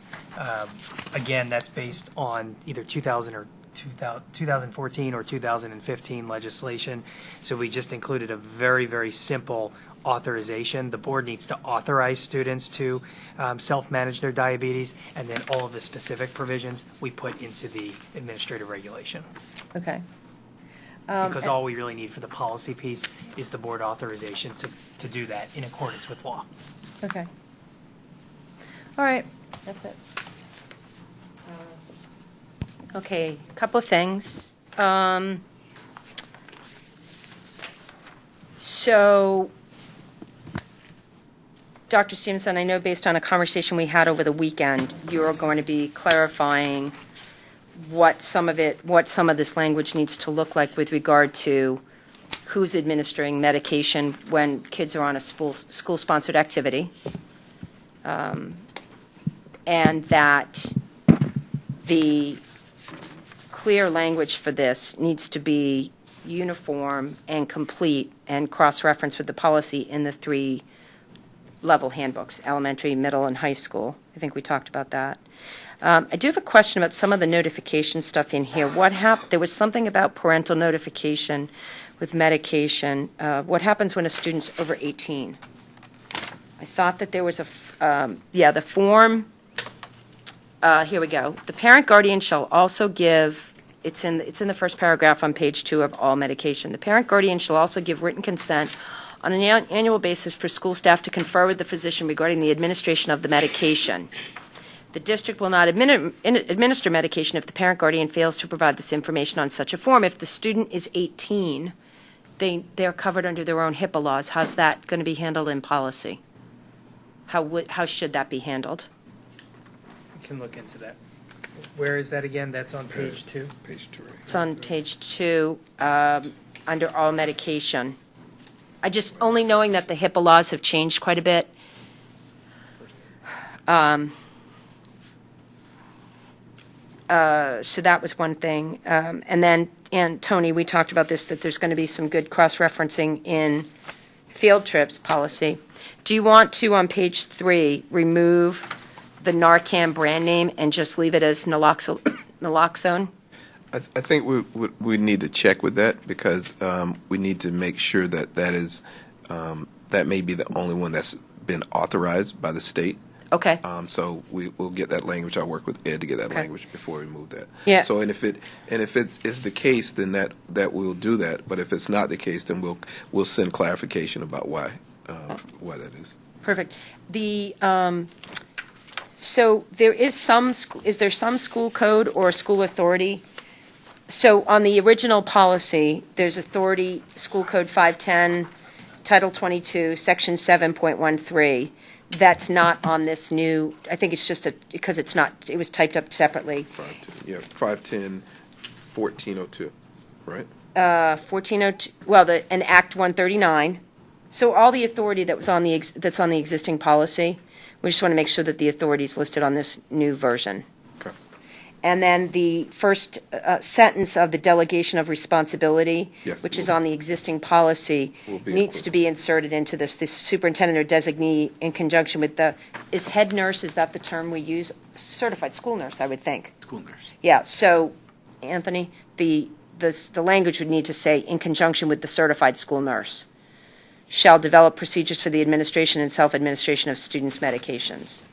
Again, that's based on either 2014 or 2015 legislation. So we just included a very, very simple authorization. The board needs to authorize students to self-manage their diabetes, and then all of the specific provisions we put into the administrative regulation. Okay. Because all we really need for the policy piece is the board authorization to do that in accordance with law. Okay. All right. That's it. Okay, a couple of things. So, Dr. Stevenson, I know based on a conversation we had over the weekend, you're going to be clarifying what some of this language needs to look like with regard to who's administering medication when kids are on a school-sponsored activity, and that the clear language for this needs to be uniform and complete and cross-reference with the policy in the three-level handbooks, elementary, middle, and high school. I think we talked about that. I do have a question about some of the notification stuff in here. What happened? There was something about parental notification with medication. What happens when a student's over 18? I thought that there was the form. Here we go. The parent guardian shall also give. It's in the first paragraph on page 2 of all medication. The parent guardian shall also give written consent on an annual basis for school staff to confer with the physician regarding the administration of the medication. The district will not administer medication if the parent guardian fails to provide this information on such a form. If the student is 18, they're covered under their own HIPAA laws. How's that going to be handled in policy? How should that be handled? We can look into that. Where is that again? That's on page 2? Page 2. It's on page 2, under all medication. I just, only knowing that the HIPAA laws have changed quite a bit. So that was one thing. And then, and Tony, we talked about this, that there's going to be some good cross-referencing in field trips policy. Do you want to, on page 3, remove the Narcan brand name and just leave it as naloxone? I think we need to check with that because we need to make sure that that may be the only one that's been authorized by the state. Okay. So we'll get that language. I'll work with Ed to get that Okay. language before we move that. Yeah. So if it is the case, then that we'll do that. But if it's not the case, then we'll send clarification about why that is. Perfect. So there is there some school code or school authority? So on the original policy, there's authority, School Code 510, Title 22, Section 7.13. That's not on this new, I think it's just because it's not, it was typed up separately. 510, yeah, 510, 1402, right? 1402, well, and Act 139. So all the authority that was that's on the existing policy, we just want to make sure that the authority is listed on this new version. Okay. And then the first sentence of the delegation of responsibility, Yes, which is on the existing policy, Will be needs to be inserted into this superintendent or designee in conjunction with is head nurse, is that the term we use? Certified school nurse, I would think. School nurse. Yeah, so, Anthony, the language would need to say, in conjunction with the certified school nurse, shall develop procedures for the administration and self-administration of students' medications.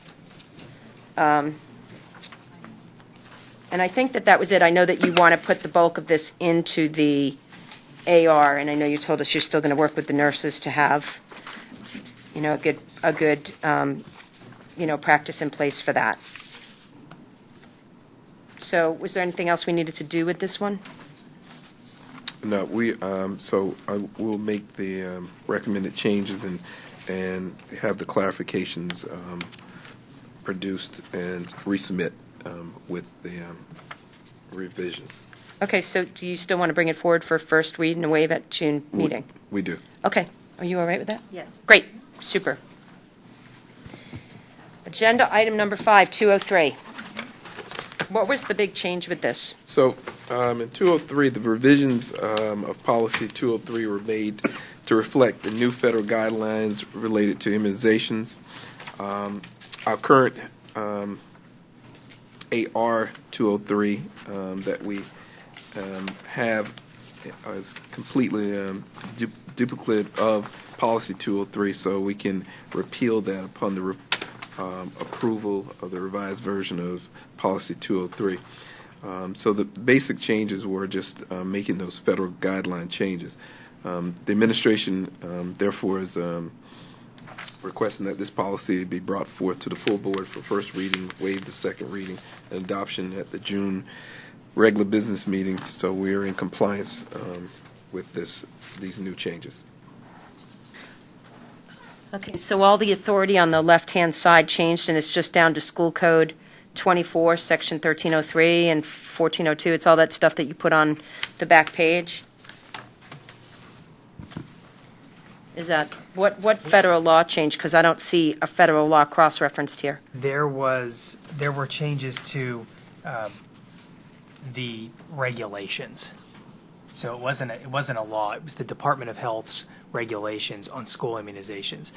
And I think that was it. I know that you want to put the bulk of this into the AR, and I know you told us you're still going to work with the nurses to have, a good practice in place for that. So was there anything else we needed to do with this one? No, so I will make the recommended changes and have the clarifications produced and resubmit with the revisions. Okay, so do you still want to bring it forward for first read and a waive at June meeting? We do. Okay, are you all right with that? Yes. Great, super. Agenda item number 5, 203. What was the big change with this? So in 203, the revisions of policy 203 were made to reflect the new federal guidelines related to immunizations. Our current AR 203 that we have is completely duplicate of policy 203, so we can repeal that upon the approval of the revised version of policy 203. So the basic changes were just making those federal guideline changes. The administration, therefore, is requesting that this policy be brought forth to the full board for first reading, waive the second reading, and adoption at the June regular business meetings. So we are in compliance with these new changes. Okay, so all the authority on the left-hand side changed, and it's just down to School Code 24, Section 1303 and 1402. It's all that stuff that you put on the back page? Is that, what federal law changed? Because I don't see a federal law cross-referenced here. There were changes to the regulations. So it wasn't a law. It was the Department of Health's regulations on school immunizations.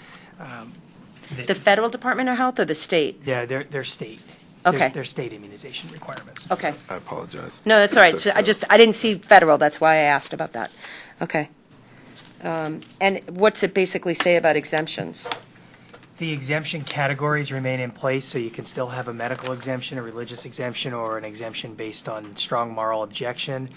The federal Department of Health or the state? Yeah, they're state. Okay. They're state immunization requirements. Okay. I apologize. No, that's all right. So I didn't see federal. That's why I asked about that. Okay. And what's it basically say about exemptions? The exemption categories remain in place, so you can still have a medical exemption, a religious exemption, or an exemption based on strong moral objection.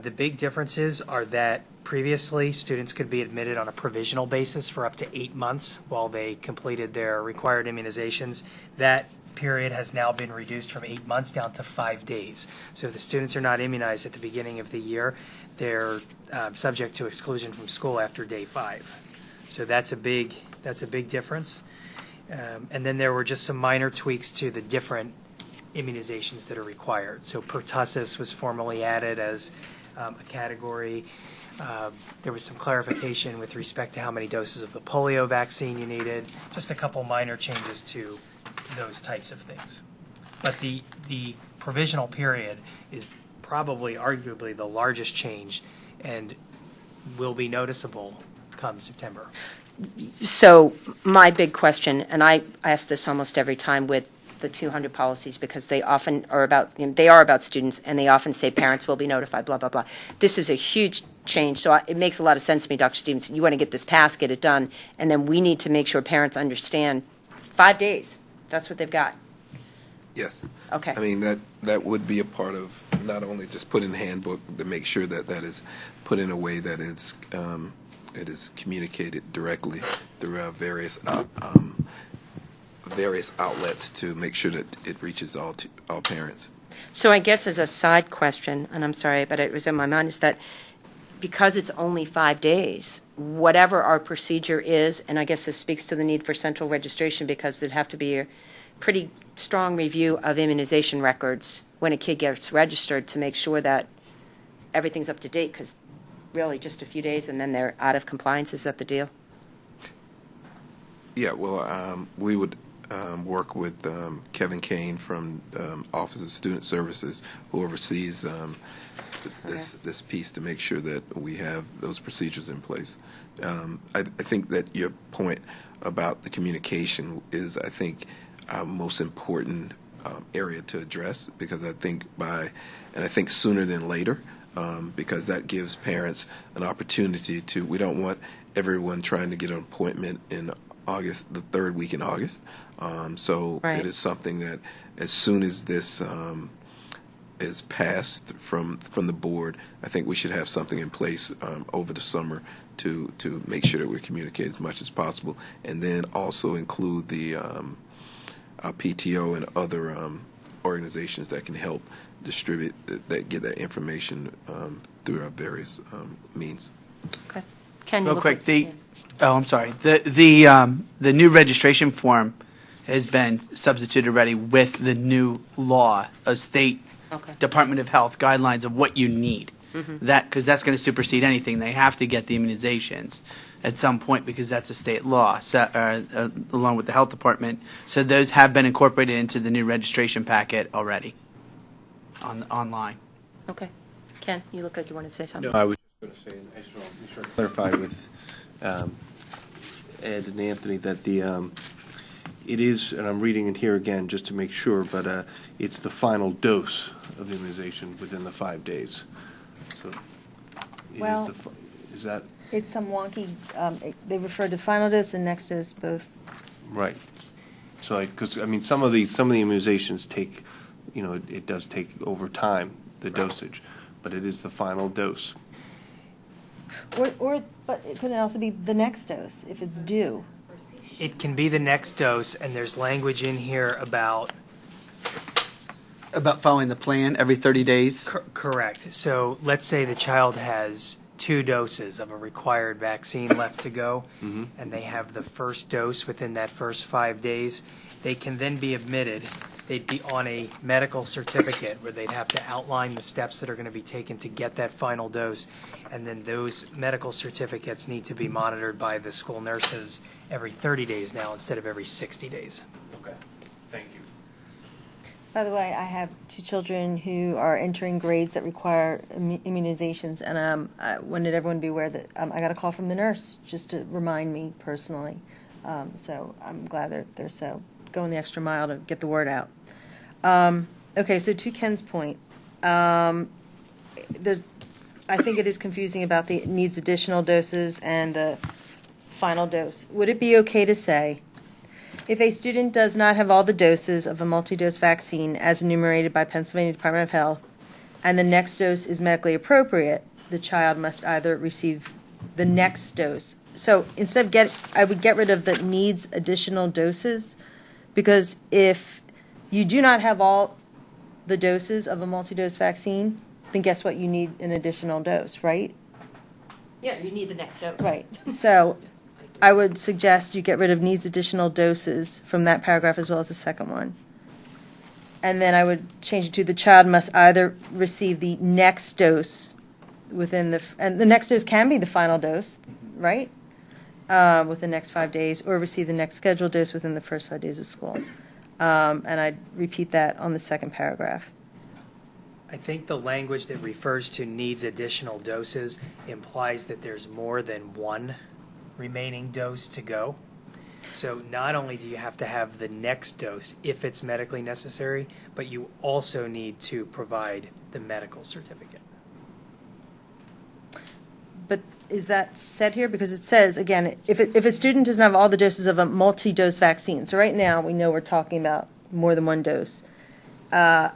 The big differences are that previously students could be admitted on a provisional basis for up to 8 months while they completed their required immunizations. That period has now been reduced from 8 months down to 5 days. So if the students are not immunized at the beginning of the year, they're subject to exclusion from school after day 5. So that's a big difference. And then there were just some minor tweaks to the different immunizations that are required. So pertussis was formally added as a category. There was some clarification with respect to how many doses of the polio vaccine you needed. Just a couple minor changes to those types of things. But the provisional period is probably arguably the largest change and will be noticeable come September. So my big question, and I ask this almost every time with the 200 policies because they often are about students and they often say parents will be notified, blah, blah, blah. This is a huge change, so it makes a lot of sense to me, Dr. Stevenson. You want to get this passed, get it done, and then we need to make sure parents understand 5 days. That's what they've got. Yes. Okay. I mean, that would be a part of not only just put in the handbook, to make sure that is put in a way that it is communicated directly through various outlets to make sure that it reaches all parents. So I guess as a side question, and I'm sorry, but it was in my mind, is that because it's only 5 days, whatever our procedure is, and I guess this speaks to the need for central registration because there'd have to be a pretty strong review of immunization records when a kid gets registered to make sure that everything's up to date, because really just a few days and then they're out of compliance. Is that the deal? Yeah, well, we would work with Kevin Kane from Office of Student Services, who oversees this piece, to make sure that we have those procedures in place. I think that your point about the communication is, I think, our most important area to address, because I think sooner than later, because that gives parents an opportunity to. We don't want everyone trying to get an appointment in August, the third week in August. So Right. It is something that as soon as this is passed from the board, I think we should have something in place over the summer to make sure that we communicate as much as possible, and then also include the PTO and other organizations that can help distribute that get that information through our various means. Okay. Ken, you Real look quick, like- I'm sorry. The new registration form has been substituted already with the new law of state Okay. Department of Health guidelines of what you need. Because that's going to supersede anything. They have to get the immunizations at some point because that's a state law, along with the health department. So those have been incorporated into the new registration packet already online. Okay. Ken, you look like you wanted to say something. No, I was just going to say, and I just want to make sure I clarify with Ed and Anthony that it is, and I'm reading it here again just to make sure, but it's the final dose of immunization within the 5 days. So Well- is that It's some wonky, they refer to final dose and next dose both. right? So, because I mean, some of the immunizations take, it does take over time, the dosage, but it is the final dose. But it could also be the next dose if it's due. It can be the next dose, and there's language in here about About following the plan every 30 days? correct. So let's say the child has 2 doses of a required vaccine left to go, and they have the first dose within that first 5 days, they can then be admitted. They'd be on a medical certificate where they'd have to outline the steps that are going to be taken to get that final dose, and then those medical certificates need to be monitored by the school nurses every 30 days now instead of every 60 days. Okay, thank you. By the way, I have 2 children who are entering grades that require immunizations, and I wanted everyone to be aware that I got a call from the nurse just to remind me personally. So I'm glad that they're so going the extra mile to get the word out. Okay, so to Ken's point, I think it is confusing about the needs additional doses and the final dose. Would it be okay to say, if a student does not have all the doses of a multi-dose vaccine as enumerated by Pennsylvania Department of Health, and the next dose is medically appropriate, the child must either receive the next dose. So instead of I would get rid of the needs additional doses, because if you do not have all the doses of a multi-dose vaccine, then guess what? You need an additional dose, right? Yeah, you need the next dose. Right. So I would suggest you get rid of needs additional doses from that paragraph as well as the second one. And then I would change it to the child must either receive the next dose and the next dose can be the final dose, right? Within the next 5 days, or receive the next scheduled dose within the first 5 days of school. And I'd repeat that on the second paragraph. I think the language that refers to needs additional doses implies that there's more than one remaining dose to go. So not only do you have to have the next dose if it's medically necessary, but you also need to provide the medical certificate. But is that said here? Because it says, again, if a student doesn't have all the doses of a multi-dose vaccine, so right now we know we're talking about more than one dose, and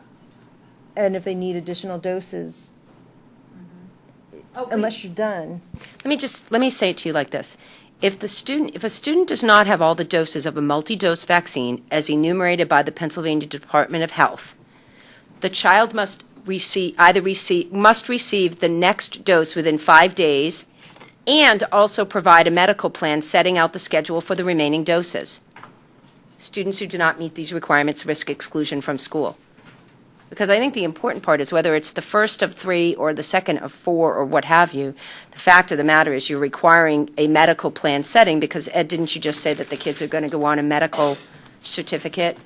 if they need additional doses, unless you're done. Let me say it to you like this. If a student does not have all the doses of a multi-dose vaccine as enumerated by the Pennsylvania Department of Health, the child must receive the next dose within 5 days and also provide a medical plan setting out the schedule for the remaining doses. Students who do not meet these requirements risk exclusion from school. Because I think the important part is whether it's the first of 3 or the second of 4 or what have you, the fact of the matter is you're requiring a medical plan setting because, Ed, didn't you just say that the kids are going to go on a medical certificate?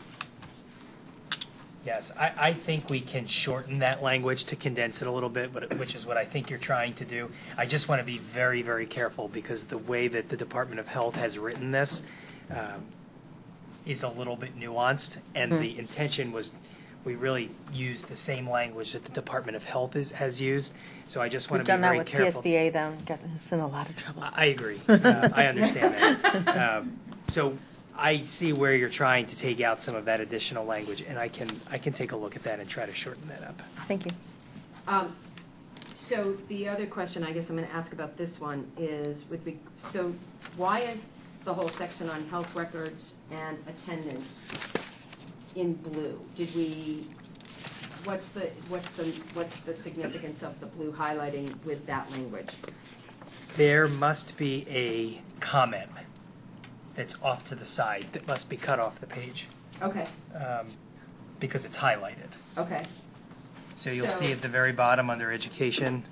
Yes, I think we can shorten that language to condense it a little bit, which is what I think you're trying to do. I just want to be very, very careful because the way that the Department of Health has written this is a little bit nuanced, and the intention was we really use the same language that the Department of Health has used. So I just want to be very careful. We've done that with PSBA, though. Got us in a lot of trouble. I agree. I understand that. So I see where you're trying to take out some of that additional language, and I can take a look at that and try to shorten that up. Thank you. So the other question I guess I'm going to ask about this one is, so why is the whole section on health records and attendance in blue? What's the significance of the blue highlighting with that language? There must be a comment that's off to the side that must be cut off the page Okay, because it's highlighted. okay. So you'll see at the very bottom under education,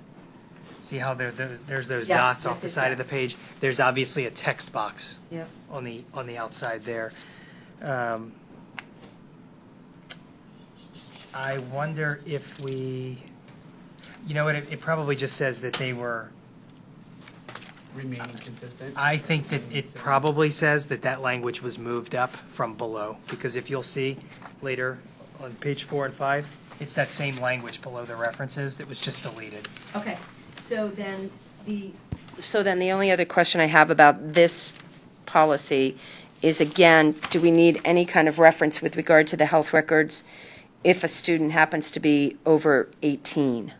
see how there's those Yes, dots off yes, the yes, side of the yes. page? There's obviously a text box Yep. on the outside there. I wonder if we, you know what, it probably just says that they were, Remaining consistent. I think that it probably says that language was moved up from below, because if you'll see later on page 4 and 5, it's that same language below the references that was just deleted. Okay, so then the only other question I have about this policy is, again, do we need any kind of reference with regard to the health records if a student happens to be over 18?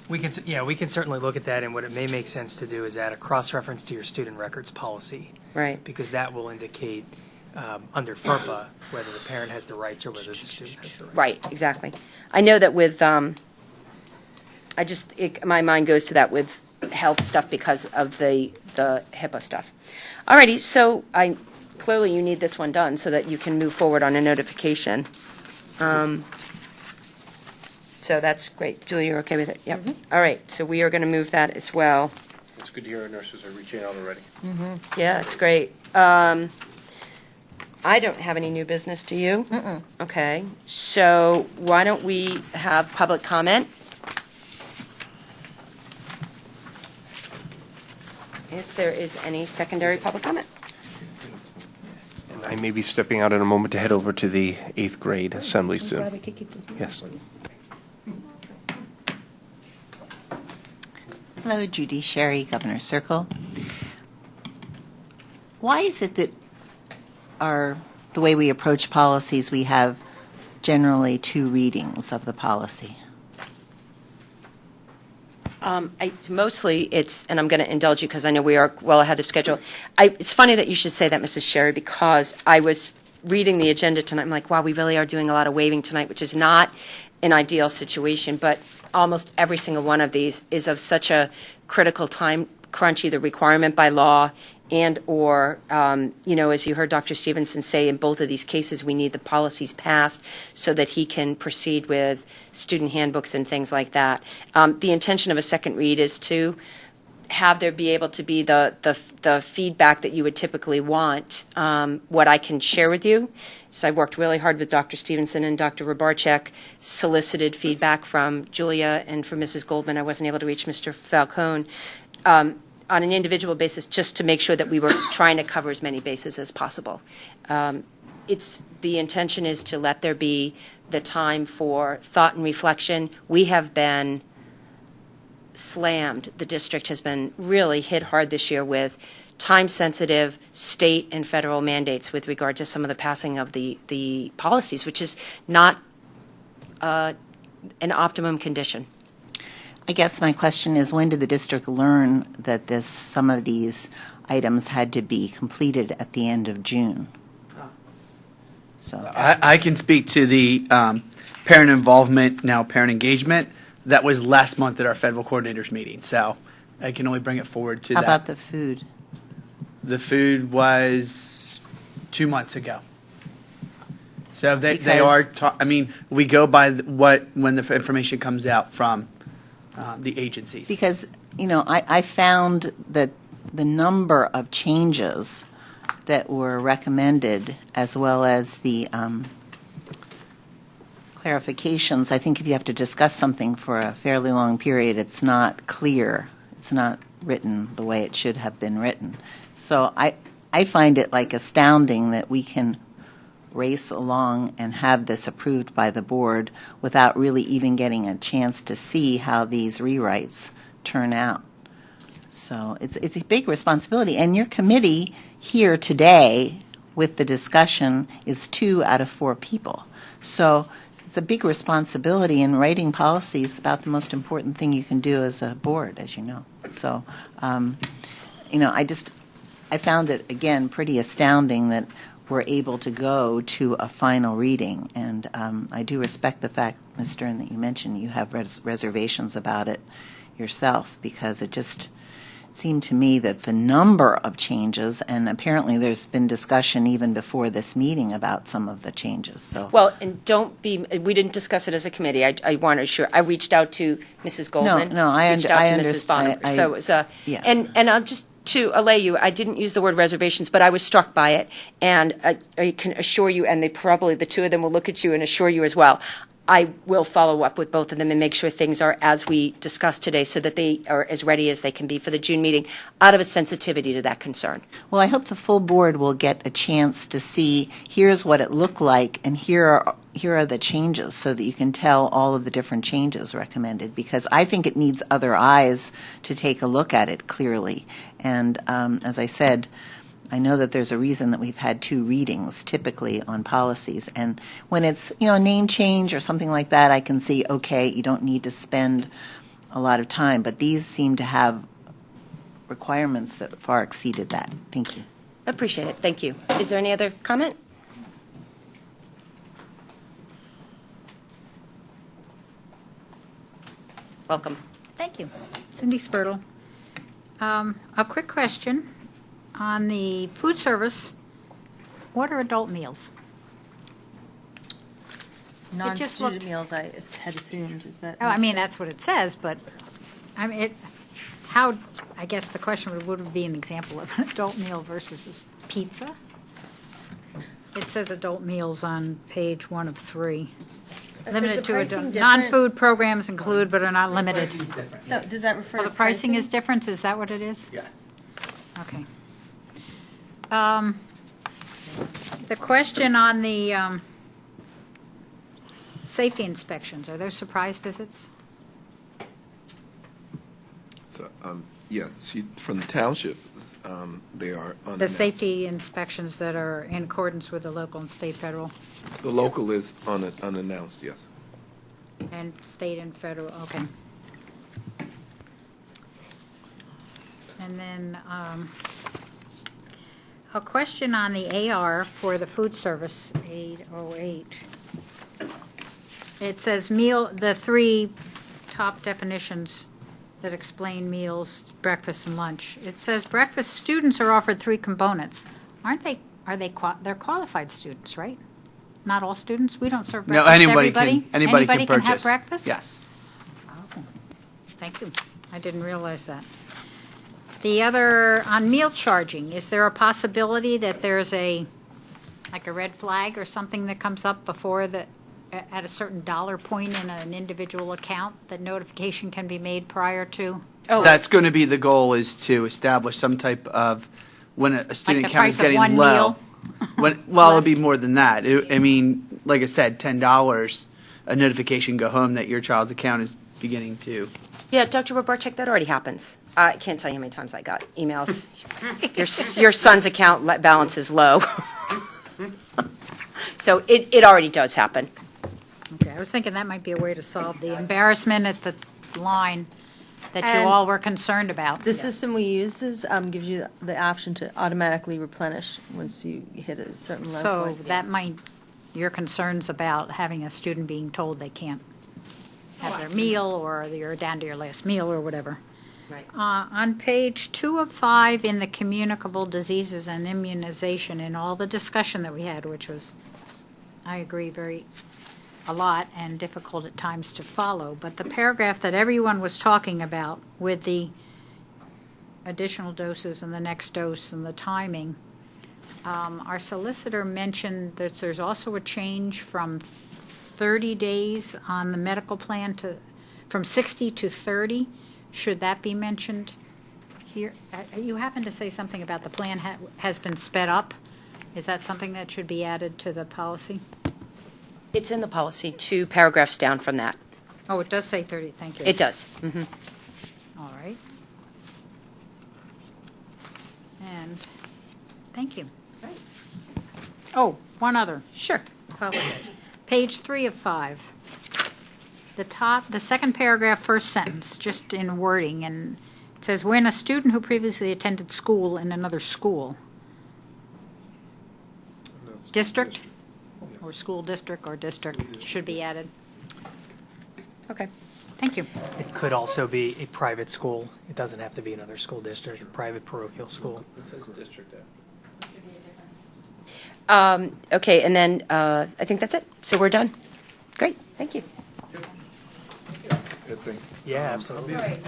We can certainly look at that, and what it may make sense to do is add a cross-reference to your student records policy. Right. Because that will indicate under FERPA whether the parent has the rights or whether the student has the rights. Right, exactly. I know that with my mind goes to that with health stuff because of the HIPAA stuff. All righty, so clearly you need this one done so that you can move forward on a notification. So that's great. Julie, you're okay with it? Yep. All right, so we are going to move that as well. It's good to hear our nurses are reaching out already. Yeah, it's great. I don't have any new business, do you? Okay, so why don't we have public comment? If there is any secondary public comment. And I may be stepping out in a moment to head over to the 8th grade assembly soon. We could keep this moving. Yes. Hello, Judy Sherry, Governor Circle. Why is it that the way we approach policies, we have generally 2 readings of the policy? Mostly it's, and I'm going to indulge you because I know we are well ahead of schedule. It's funny that you should say that, Mrs. Sherry, because I was reading the agenda tonight. I'm like, wow, we really are doing a lot of waiving tonight, which is not an ideal situation, but almost every single one of these is of such a critical time crunch, either requirement by law and or, as you heard Dr. Stevenson say, in both of these cases, we need the policies passed so that he can proceed with student handbooks and things like that. The intention of a second read is to have there be able to be the feedback that you would typically want. What I can share with you is I worked really hard with Dr. Stevenson and Dr. Rabarchek, solicited feedback from Julia and from Mrs. Goldman. I wasn't able to reach Mr. Falcone. On an individual basis, just to make sure that we were trying to cover as many bases as possible. The intention is to let there be the time for thought and reflection. We have been slammed. The district has been really hit hard this year with time-sensitive state and federal mandates with regard to some of the passing of the policies, which is not an optimum condition. I guess my question is, when did the district learn that some of these items had to be completed at the end of June? So I can speak to the parent involvement, now parent engagement. That was last month at our federal coordinators meeting, so I can only bring it forward to how that. about the food? The food was 2 months ago. So they are, we go by when the information comes out from the agencies. Because, I found that the number of changes that were recommended, as well as the clarifications, I think if you have to discuss something for a fairly long period, it's not clear. It's not written the way it should have been written. So I find it astounding that we can race along and have this approved by the board without really even getting a chance to see how these rewrites turn out. So it's a big responsibility. And your committee here today with the discussion is 2 out of 4 people. So it's a big responsibility, and writing policies is about the most important thing you can do as a board, as you know. So, I found it, again, pretty astounding that we're able to go to a final reading. And I do respect the fact, Ms. Stern, that you mentioned you have reservations about it yourself, because it just seemed to me that the number of changes, and apparently there's been discussion even before this meeting about some of the changes. So well, and we didn't discuss it as a committee. I want to assure. I reached out to Mrs. Goldman. No, I reached out to Mrs. understand. Bonham. So it was yeah. And I'll just to allay you, I didn't use the word reservations, but I was struck by it, and I can assure you, and the 2 of them will look at you and assure you as well. I will follow up with both of them and make sure things are as we discussed today so that they are as ready as they can be for the June meeting out of a sensitivity to that concern. Well, I hope the full board will get a chance to see, here's what it looked like, and here are the changes, so that you can tell all of the different changes recommended, because I think it needs other eyes to take a look at it clearly. And as I said, I know that there's a reason that we've had 2 readings typically on policies. And when it's, a name change or something like that, I can see, okay, you don't need to spend a lot of time. But these seem to have requirements that far exceeded that. Thank you. Appreciate it. Thank you. Is there any other comment? Welcome. Thank you. Cindy Spurtle. A quick question on the food service. What are adult meals? Non-student looked- meals, I had assumed, is that? Oh, I mean, that's what it says, but, I mean, I guess the question would be an example of an adult meal versus a pizza? It says adult meals on page 1 of 3. Limited the to pricing adult, different? non-food programs include but are not limited. So does that refer Well, to the pricing is different, is that what it is? Yes. Okay. The question on the safety inspections, are there surprise visits? So, yeah, from the township, they are unannounced. The safety inspections that are in accordance with the local and state, federal, The local is unannounced, yes. and state and federal, okay. And then a question on the AR for the food service, 808. It says the 3 top definitions that explain meals, breakfast, and lunch. It says breakfast students are offered 3 components. They're qualified students, right? Not all students? We don't serve No, breakfast to anybody everybody? can, anybody can Anybody purchase. have breakfast? Yes. Oh, thank you. I didn't realize that. The other, on meal charging, is there a possibility that there's like a red flag or something that comes up before at a certain dollar point in an individual account, that notification can be made prior to? Oh, That's going to be the goal, is to establish some type of, when a student the account is price of getting one low. meal Well, it'll be left. more than that. I mean, like I said, $10, a notification go home that your child's account is beginning to. yeah, Dr. Robarczyk, that already happens. I can't tell you how many times I got emails. Your son's account balance is low. So it already does happen. Okay, I was thinking that might be a way to solve the embarrassment at the line that you And all were concerned about. The system we use gives you the option to automatically replenish once you hit a certain level. So that might, your concerns about having a student being told they can't have their meal, or you're down to your last meal, or whatever. Right. On page 2 of 5 in the communicable diseases and immunization, and all the discussion that we had, which was, I agree, a lot and difficult at times to follow, but the paragraph that everyone was talking about with the additional doses and the next dose and the timing, our solicitor mentioned that there's also a change from 30 days on the medical plan from 60 to 30. Should that be mentioned here? You happen to say something about the plan has been sped up. Is that something that should be added to the policy? It's in the policy, 2 paragraphs down from that. Oh, it does say 30, thank you. It does. All right. And, thank you. Oh, one other. Sure. Apologize. Page 3 of 5. The second paragraph, first sentence, just in wording, and it says, when a student who previously attended school in another school, district, or school district, or district, should be added. Okay. Thank you. It could also be a private school. It doesn't have to be another school district, a private parochial school. It says district there. Okay, and then I think that's it. So we're done. Great, thank you. Good, thanks. Yeah, absolutely.